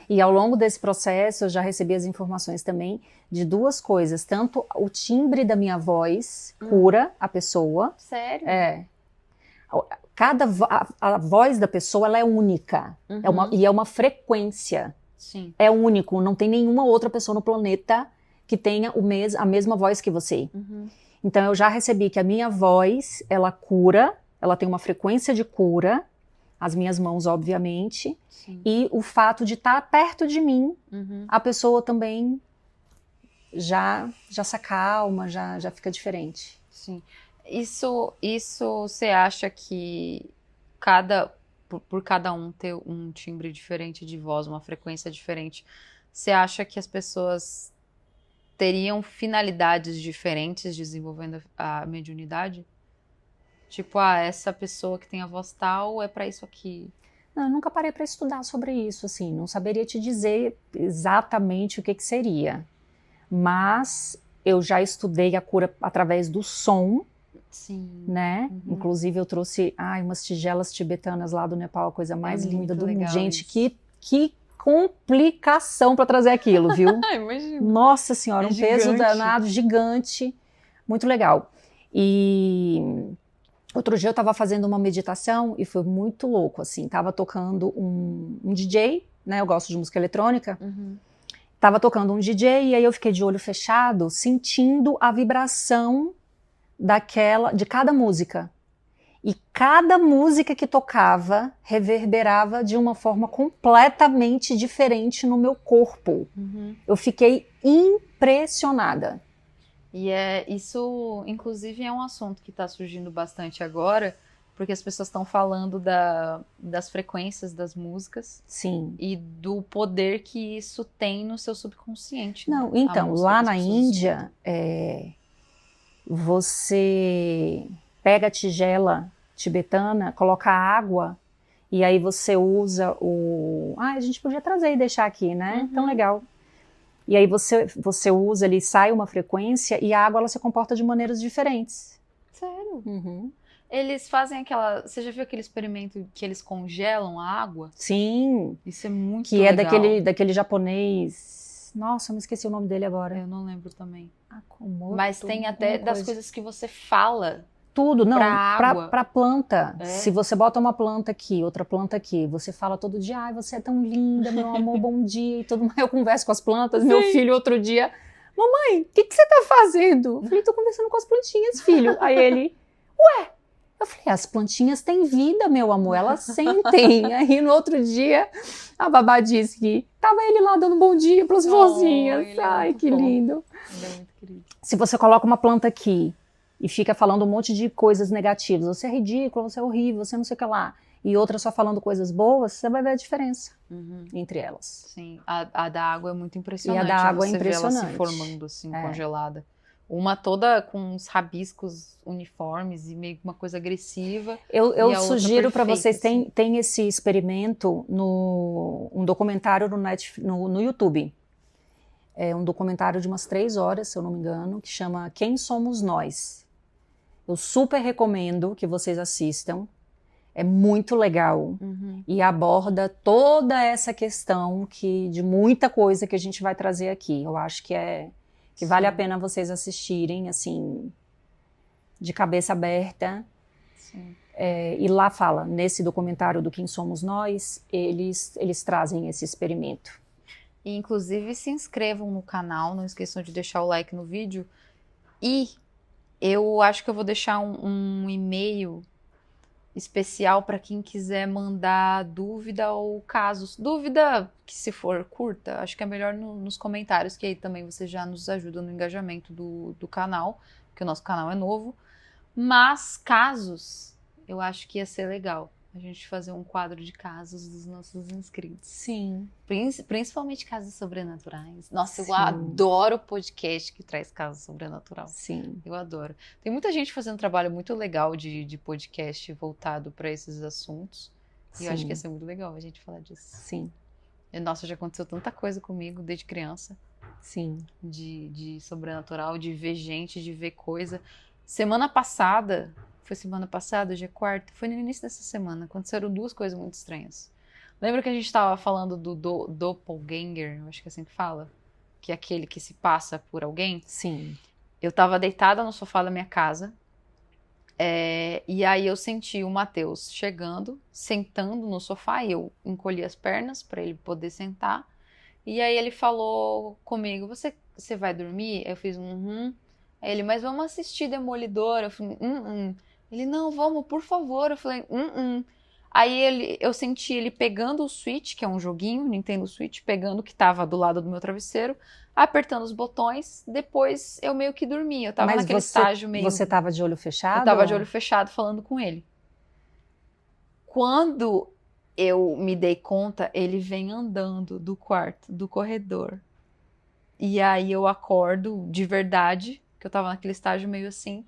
[SPEAKER 2] E ao longo desse processo eu já recebi as informações também de duas coisas. Tanto o timbre da minha voz cura a pessoa.
[SPEAKER 1] Sério?
[SPEAKER 2] A voz da pessoa ela é única. E é uma frequência.
[SPEAKER 1] Sim.
[SPEAKER 2] É único. Não tem nenhuma outra pessoa no planeta que tenha a mesma voz que você. Então eu já recebi que a minha voz, ela cura, ela tem uma frequência de cura. As minhas mãos, obviamente. Sim. E o fato de estar perto de mim, a pessoa também já se acalma, já fica diferente.
[SPEAKER 1] Sim. Isso você acha que por cada um ter um timbre diferente de voz, uma frequência diferente, você acha que as pessoas teriam finalidades diferentes desenvolvendo a mediunidade? Tipo, essa pessoa que tem a voz tal é pra isso aqui.
[SPEAKER 2] Não, eu nunca parei para estudar sobre isso, assim, não saberia te dizer exatamente o que seria. Mas eu já estudei a cura através do som. Sim. Né? Inclusive eu trouxe umas tigelas tibetanas lá do Nepal, a coisa mais linda do mundo. Gente, que complicação para trazer aquilo, viu?
[SPEAKER 1] Imagina.
[SPEAKER 2] Nossa senhora, um peso danado, gigante, muito legal. E outro dia eu estava fazendo uma meditação e foi muito louco, assim, tava tocando um DJ, né, eu gosto de música eletrônica, tava tocando um DJ e aí eu fiquei de olho fechado, sentindo a vibração de cada música. E cada música que tocava reverberava de uma forma completamente diferente no meu corpo. Eu fiquei impressionada.
[SPEAKER 1] E isso, inclusive, é um assunto que está surgindo bastante agora, porque as pessoas estão falando das frequências das músicas.
[SPEAKER 2] Sim.
[SPEAKER 1] E do poder que isso tem no seu subconsciente.
[SPEAKER 2] Não, então, lá na Índia, você pega a tigela tibetana, coloca água, e aí você usa a gente podia trazer e deixar aqui, né? Tão legal. E aí você usa ali, sai uma frequência e a água ela se comporta de maneiras diferentes.
[SPEAKER 1] Sério? Eles fazem você já viu aquele experimento que eles congelam a água?
[SPEAKER 2] Sim.
[SPEAKER 1] Isso é muito
[SPEAKER 2] que
[SPEAKER 1] legal.
[SPEAKER 2] Que é daquele japonês, nossa, eu me esqueci o nome dele agora.
[SPEAKER 1] Eu não lembro também.
[SPEAKER 2] Akomoto,
[SPEAKER 1] mas tem até das coisas que você fala.
[SPEAKER 2] Tudo, não,
[SPEAKER 1] água.
[SPEAKER 2] Pra planta. Se você bota uma planta aqui, outra planta aqui, você fala todo dia, ai, você é tão linda, meu amor, bom dia, e tudo mais. Eu converso com as plantas, meu filho outro dia, mamãe, o que você tá fazendo? Eu falei, tô conversando com as plantinhas, filho. Aí ele, eu falei, as plantinhas têm vida, meu amor, elas sentem. Aí no outro dia, a babá disse que tava ele lá dando bom dia pras florzinhas. Ai, que lindo.
[SPEAKER 1] Ele é muito querido.
[SPEAKER 2] Se você coloca uma planta aqui, e fica falando um monte de coisas negativas. Você é ridículo, você é horrível, você não sei o que lá. E outra só falando coisas boas, você vai ver a diferença entre elas.
[SPEAKER 1] Sim, a da água é muito impressionante.
[SPEAKER 2] E a da água é
[SPEAKER 1] você
[SPEAKER 2] impressionante.
[SPEAKER 1] Vê ela se formando assim, congelada. Uma toda com uns rabiscos uniformes e meio que uma coisa agressiva.
[SPEAKER 2] Eu sugiro para vocês, tem esse experimento um documentário no YouTube. É um documentário de umas 3 horas, se eu não me engano, que chama Quem Somos Nós? Eu super recomendo que vocês assistam. É muito legal. E aborda toda essa questão de muita coisa que a gente vai trazer aqui. Eu acho que vale a pena vocês assistirem, assim, de cabeça aberta.
[SPEAKER 1] Sim.
[SPEAKER 2] E lá fala, nesse documentário do Quem Somos Nós, eles trazem esse experimento.
[SPEAKER 1] E, inclusive, se inscrevam no canal, não esqueçam de deixar o like no vídeo. E eu acho que eu vou deixar um e-mail especial para quem quiser mandar dúvida ou casos. Dúvida que, se for curta, acho que é melhor nos comentários, que aí também você já nos ajuda no engajamento do canal, porque o nosso canal é novo. Mas casos, eu acho que ia ser legal a gente fazer um quadro de casos dos nossos inscritos.
[SPEAKER 2] Sim.
[SPEAKER 1] Principalmente casos sobrenaturais. Nossa,
[SPEAKER 2] Sim.
[SPEAKER 1] eu adoro podcast que traz casos sobrenatural.
[SPEAKER 2] Sim.
[SPEAKER 1] Eu adoro. Tem muita gente fazendo um trabalho muito legal de podcast voltado para esses assuntos. E eu acho que ia ser muito legal a gente falar disso.
[SPEAKER 2] Sim.
[SPEAKER 1] Nossa, já aconteceu tanta coisa comigo desde criança.
[SPEAKER 2] Sim.
[SPEAKER 1] De sobrenatural, de ver gente, de ver coisa. Semana passada, hoje é quarta, foi no início dessa semana, aconteceram duas coisas muito estranhas. Lembra que a gente estava falando do doppelganger, eu acho que é assim que fala? Que é aquele que se passa por alguém?
[SPEAKER 2] Sim.
[SPEAKER 1] Eu estava deitada no sofá da minha casa, e aí eu senti o Matheus chegando, sentando no sofá, e eu encolhi as pernas para ele poder sentar. E aí ele falou comigo, você vai dormir? Eu fiz Aí ele, mas vamos assistir Demolidor. Eu falei, Ele, não, vamos, por favor. Eu falei, Aí eu senti ele pegando o Switch, que é um joguinho, Nintendo Switch, pegando o que tava do lado do meu travesseiro, apertando os botões, depois eu meio que dormi. Eu tava naquele estágio meio...
[SPEAKER 2] Você tava de olho fechado?
[SPEAKER 1] Eu tava de olho fechado falando com ele. Quando eu me dei conta, ele vem andando do quarto, do corredor. E aí eu acordo de verdade, que eu tava naquele estágio meio assim.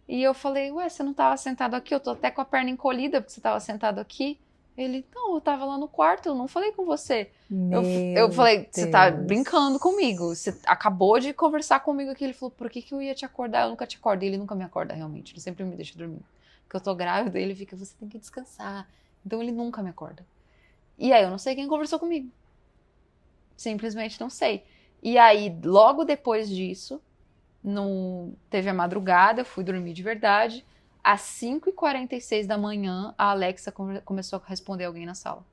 [SPEAKER 1] E eu falei, ué, você não tava sentado aqui? Eu tô até com a perna encolhida porque você tava sentado aqui. Ele, não, eu tava lá no quarto, eu não falei com você. Eu falei, você tá brincando comigo. Você acabou de conversar comigo aqui. Ele falou, por que eu ia te acordar? Eu nunca te acordo. E ele nunca me acorda, realmente. Ele sempre me deixa dormir. Porque eu tô grávida e ele fica, você tem que descansar. Então ele nunca me acorda. E aí eu não sei quem conversou comigo. Simplesmente não sei. E aí, logo depois disso, teve a madrugada, eu fui dormir de verdade. Às 5h46 da manhã, a Alexa começou a responder alguém na sala.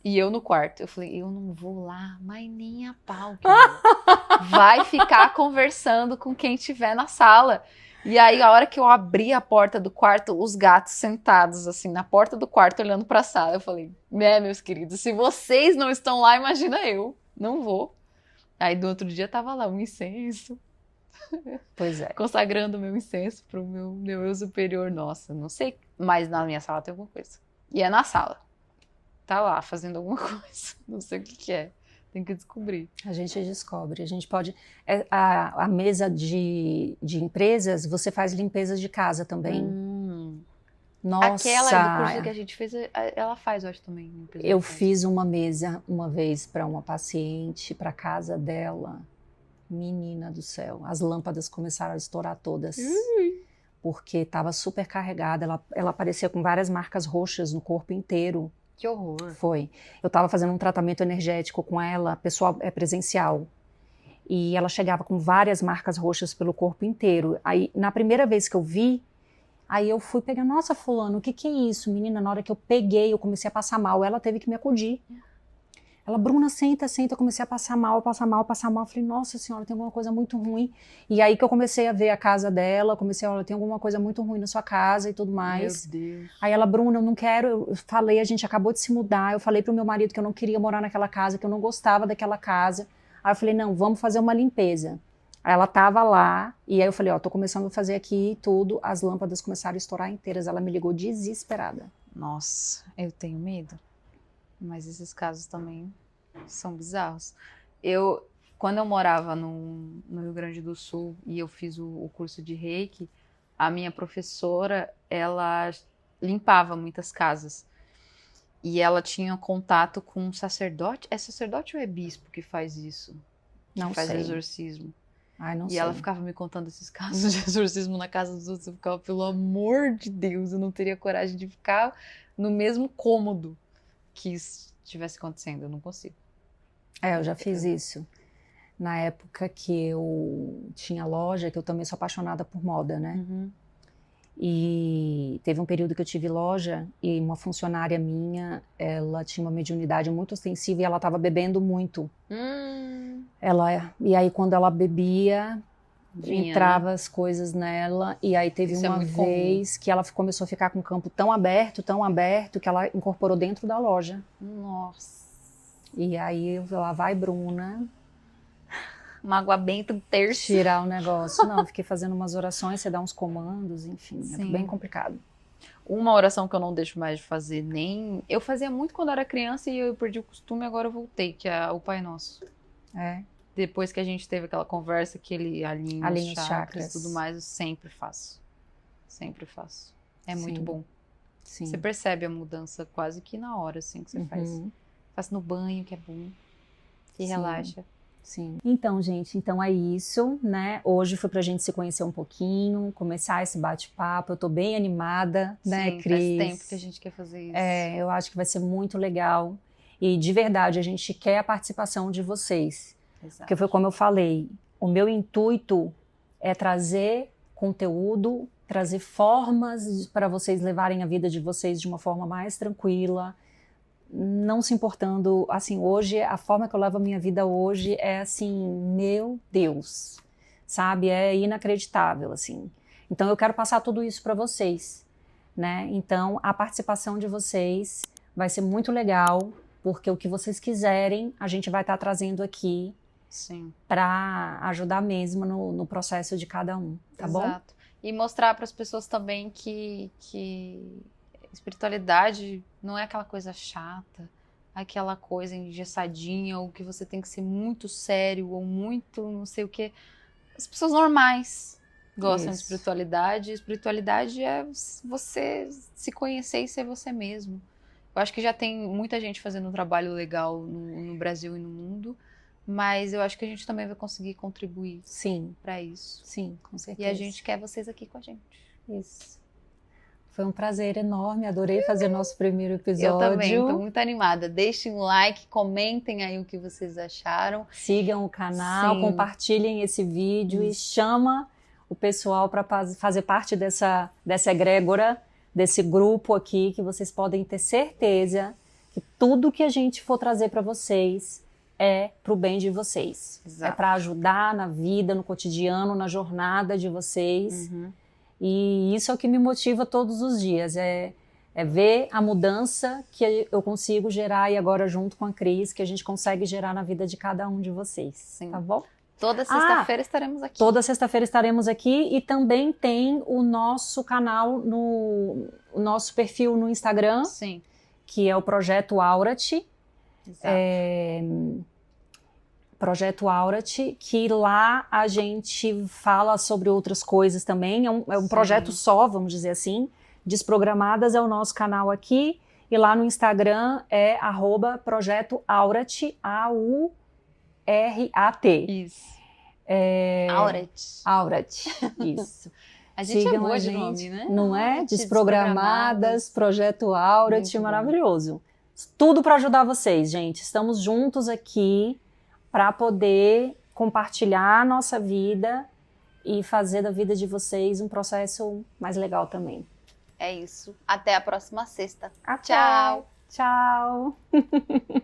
[SPEAKER 1] E eu no quarto. Eu falei, eu não vou lá, mas nem a pau. Vai ficar conversando com quem tiver na sala. E aí, a hora que eu abri a porta do quarto, os gatos sentados, assim, na porta do quarto, olhando pra sala. Eu falei, meus queridos, se vocês não estão lá, imagina eu. Não vou. Aí, do outro dia, tava lá um incenso.
[SPEAKER 2] Pois é.
[SPEAKER 1] Consagrando o meu incenso pro meu eu superior. Nossa, não sei, mas na minha sala tem alguma coisa. E é na sala. Tá lá, fazendo alguma coisa. Não sei o que é. Tem que descobrir.
[SPEAKER 2] A gente descobre. A gente pode... A mesa de empresas, você faz limpezas de casa também. Nossa!
[SPEAKER 1] Aquela do curso que a gente fez, ela faz, eu acho, também.
[SPEAKER 2] Eu fiz uma mesa uma vez para uma paciente, para casa dela. Menina do céu, as lâmpadas começaram a estourar todas. Porque estava super carregada. Ela aparecia com várias marcas roxas no corpo inteiro.
[SPEAKER 1] Que horror.
[SPEAKER 2] Foi. Eu estava fazendo um tratamento energético com ela, pessoal, presencial. E ela chegava com várias marcas roxas pelo corpo inteiro. Aí, na primeira vez que eu vi, aí eu fui pegar, nossa, fulano, o que é isso? Menina, na hora que eu peguei, eu comecei a passar mal, ela teve que me acudir. Ela, Bruna, senta, eu comecei a passar mal. Eu falei, nossa senhora, tem alguma coisa muito ruim. E aí que eu comecei a ver a casa dela, olha, tem alguma coisa muito ruim na sua casa e tudo mais.
[SPEAKER 1] Meu Deus.
[SPEAKER 2] Aí ela, Bruna, eu não quero, eu falei, a gente acabou de se mudar, eu falei pro meu marido que eu não queria morar naquela casa, que eu não gostava daquela casa. Aí eu falei, não, vamos fazer uma limpeza. Aí ela tava lá, e aí eu falei, tô começando a fazer aqui tudo, as lâmpadas começaram a estourar inteiras, ela me ligou desesperada.
[SPEAKER 1] Nossa, eu tenho medo. Mas esses casos também são bizarros. Quando eu morava no Rio Grande do Sul e eu fiz o curso de Reiki, a minha professora, ela limpava muitas casas. E ela tinha contato com um sacerdote. É sacerdote ou é bispo que faz isso?
[SPEAKER 2] Não
[SPEAKER 1] faz
[SPEAKER 2] sei.
[SPEAKER 1] exorcismo.
[SPEAKER 2] Ai, não
[SPEAKER 1] e
[SPEAKER 2] sei.
[SPEAKER 1] ela ficava me contando esses casos de exorcismo na casa dos outros. Eu ficava, pelo amor de Deus, eu não teria coragem de ficar no mesmo cômodo que isso estivesse acontecendo. Eu não consigo.
[SPEAKER 2] Eu já fiz isso. Na época que eu tinha loja, que eu também sou apaixonada por moda, né? E teve um período que eu tive loja e uma funcionária minha, ela tinha uma mediunidade muito ostensiva e ela estava bebendo muito. E aí quando ela bebia,
[SPEAKER 1] Vinha,
[SPEAKER 2] entrava
[SPEAKER 1] né?
[SPEAKER 2] as coisas nela. E aí teve
[SPEAKER 1] Isso é
[SPEAKER 2] uma
[SPEAKER 1] muito comum.
[SPEAKER 2] vez que ela começou a ficar com o campo tão aberto, que ela incorporou dentro da loja.
[SPEAKER 1] Nossa.
[SPEAKER 2] E aí lá vai Bruna
[SPEAKER 1] Uma água benta, um terço.
[SPEAKER 2] tirar o negócio. Não, eu fiquei fazendo umas orações, você dá uns comandos, enfim, é
[SPEAKER 1] Sim.
[SPEAKER 2] bem complicado.
[SPEAKER 1] Uma oração que eu não deixo mais de fazer, nem... Eu fazia muito quando era criança e eu perdi o costume, agora eu voltei, que é o Pai Nosso.
[SPEAKER 2] É,
[SPEAKER 1] Depois que a gente teve aquela conversa que ele alinha
[SPEAKER 2] Alinha
[SPEAKER 1] os
[SPEAKER 2] os
[SPEAKER 1] chakras e
[SPEAKER 2] chakras.
[SPEAKER 1] tudo mais, eu sempre faço. Sempre faço. É muito
[SPEAKER 2] Sim.
[SPEAKER 1] bom.
[SPEAKER 2] sim.
[SPEAKER 1] Você percebe a mudança quase que na hora, assim, que você faz.
[SPEAKER 2] Uhum.
[SPEAKER 1] Faz no banho, que é bom. E
[SPEAKER 2] Sim.
[SPEAKER 1] relaxa.
[SPEAKER 2] Sim. Então, gente, então é isso, né? Hoje foi pra gente se conhecer um pouquinho, começar esse bate-papo. Eu tô bem animada, né,
[SPEAKER 1] Sim,
[SPEAKER 2] Cris?
[SPEAKER 1] faz tempo que a gente quer fazer isso.
[SPEAKER 2] Eu acho que vai ser muito legal. E de verdade, a gente quer a participação de vocês.
[SPEAKER 1] Exato.
[SPEAKER 2] Porque foi como eu falei, o meu intuito é trazer conteúdo, trazer formas para vocês levarem a vida de vocês de uma forma mais tranquila, não se importando, assim, hoje, a forma que eu levo a minha vida hoje é assim, meu Deus, sabe, é inacreditável, assim. Então eu quero passar tudo isso para vocês, né, então a participação de vocês vai ser muito legal, porque o que vocês quiserem, a gente vai estar trazendo aqui para ajudar mesmo no processo de cada um, tá bom?
[SPEAKER 1] Exato. E mostrar para as pessoas também que espiritualidade não é aquela coisa chata, aquela coisa engessadinha, ou que você tem que ser muito sério, ou muito não sei o quê. As pessoas normais gostam de espiritualidade. Espiritualidade é você se conhecer e ser você mesmo. Eu acho que já tem muita gente fazendo um trabalho legal no Brasil e no mundo, mas eu acho que a gente também vai conseguir contribuir para isso.
[SPEAKER 2] Sim, com certeza.
[SPEAKER 1] E a gente quer vocês aqui com a gente.
[SPEAKER 2] Isso. Foi um prazer enorme, adorei fazer nosso primeiro episódio.
[SPEAKER 1] Eu também, estou muito animada. Deixem um like, comentem aí o que vocês acharam.
[SPEAKER 2] Sigam o canal, compartilhem esse vídeo e chama o pessoal para fazer parte dessa egrégora, desse grupo aqui, que vocês podem ter certeza que tudo que a gente for trazer para vocês é para o bem de vocês.
[SPEAKER 1] Exato.
[SPEAKER 2] É para ajudar na vida, no cotidiano, na jornada de vocês. E isso é o que me motiva todos os dias, é ver a mudança que eu consigo gerar e agora junto com a Cris, que a gente consegue gerar na vida de cada um de vocês, tá bom?
[SPEAKER 1] Toda sexta-feira estaremos aqui.
[SPEAKER 2] Toda sexta-feira estaremos aqui e também tem o nosso canal, o nosso perfil no Instagram, que é o Projeto Aurat. Projeto Aurat, que lá a gente fala sobre outras coisas também, é um projeto só, vamos dizer assim. Desprogramadas é o nosso canal aqui, e lá no Instagram é @Projeto Aurat, AURAT.
[SPEAKER 1] Isso.
[SPEAKER 2] Aurat, isso.
[SPEAKER 1] A gente
[SPEAKER 2] sigam
[SPEAKER 1] é boa
[SPEAKER 2] a
[SPEAKER 1] de
[SPEAKER 2] gente,
[SPEAKER 1] nome, né?
[SPEAKER 2] Não é? Desprogramadas, Projeto Aurat, maravilhoso. Tudo para ajudar vocês, gente. Estamos juntos aqui para poder compartilhar a nossa vida e fazer da vida de vocês um processo mais legal também.
[SPEAKER 1] É isso. Até a próxima sexta.
[SPEAKER 2] Tchau! Tchau!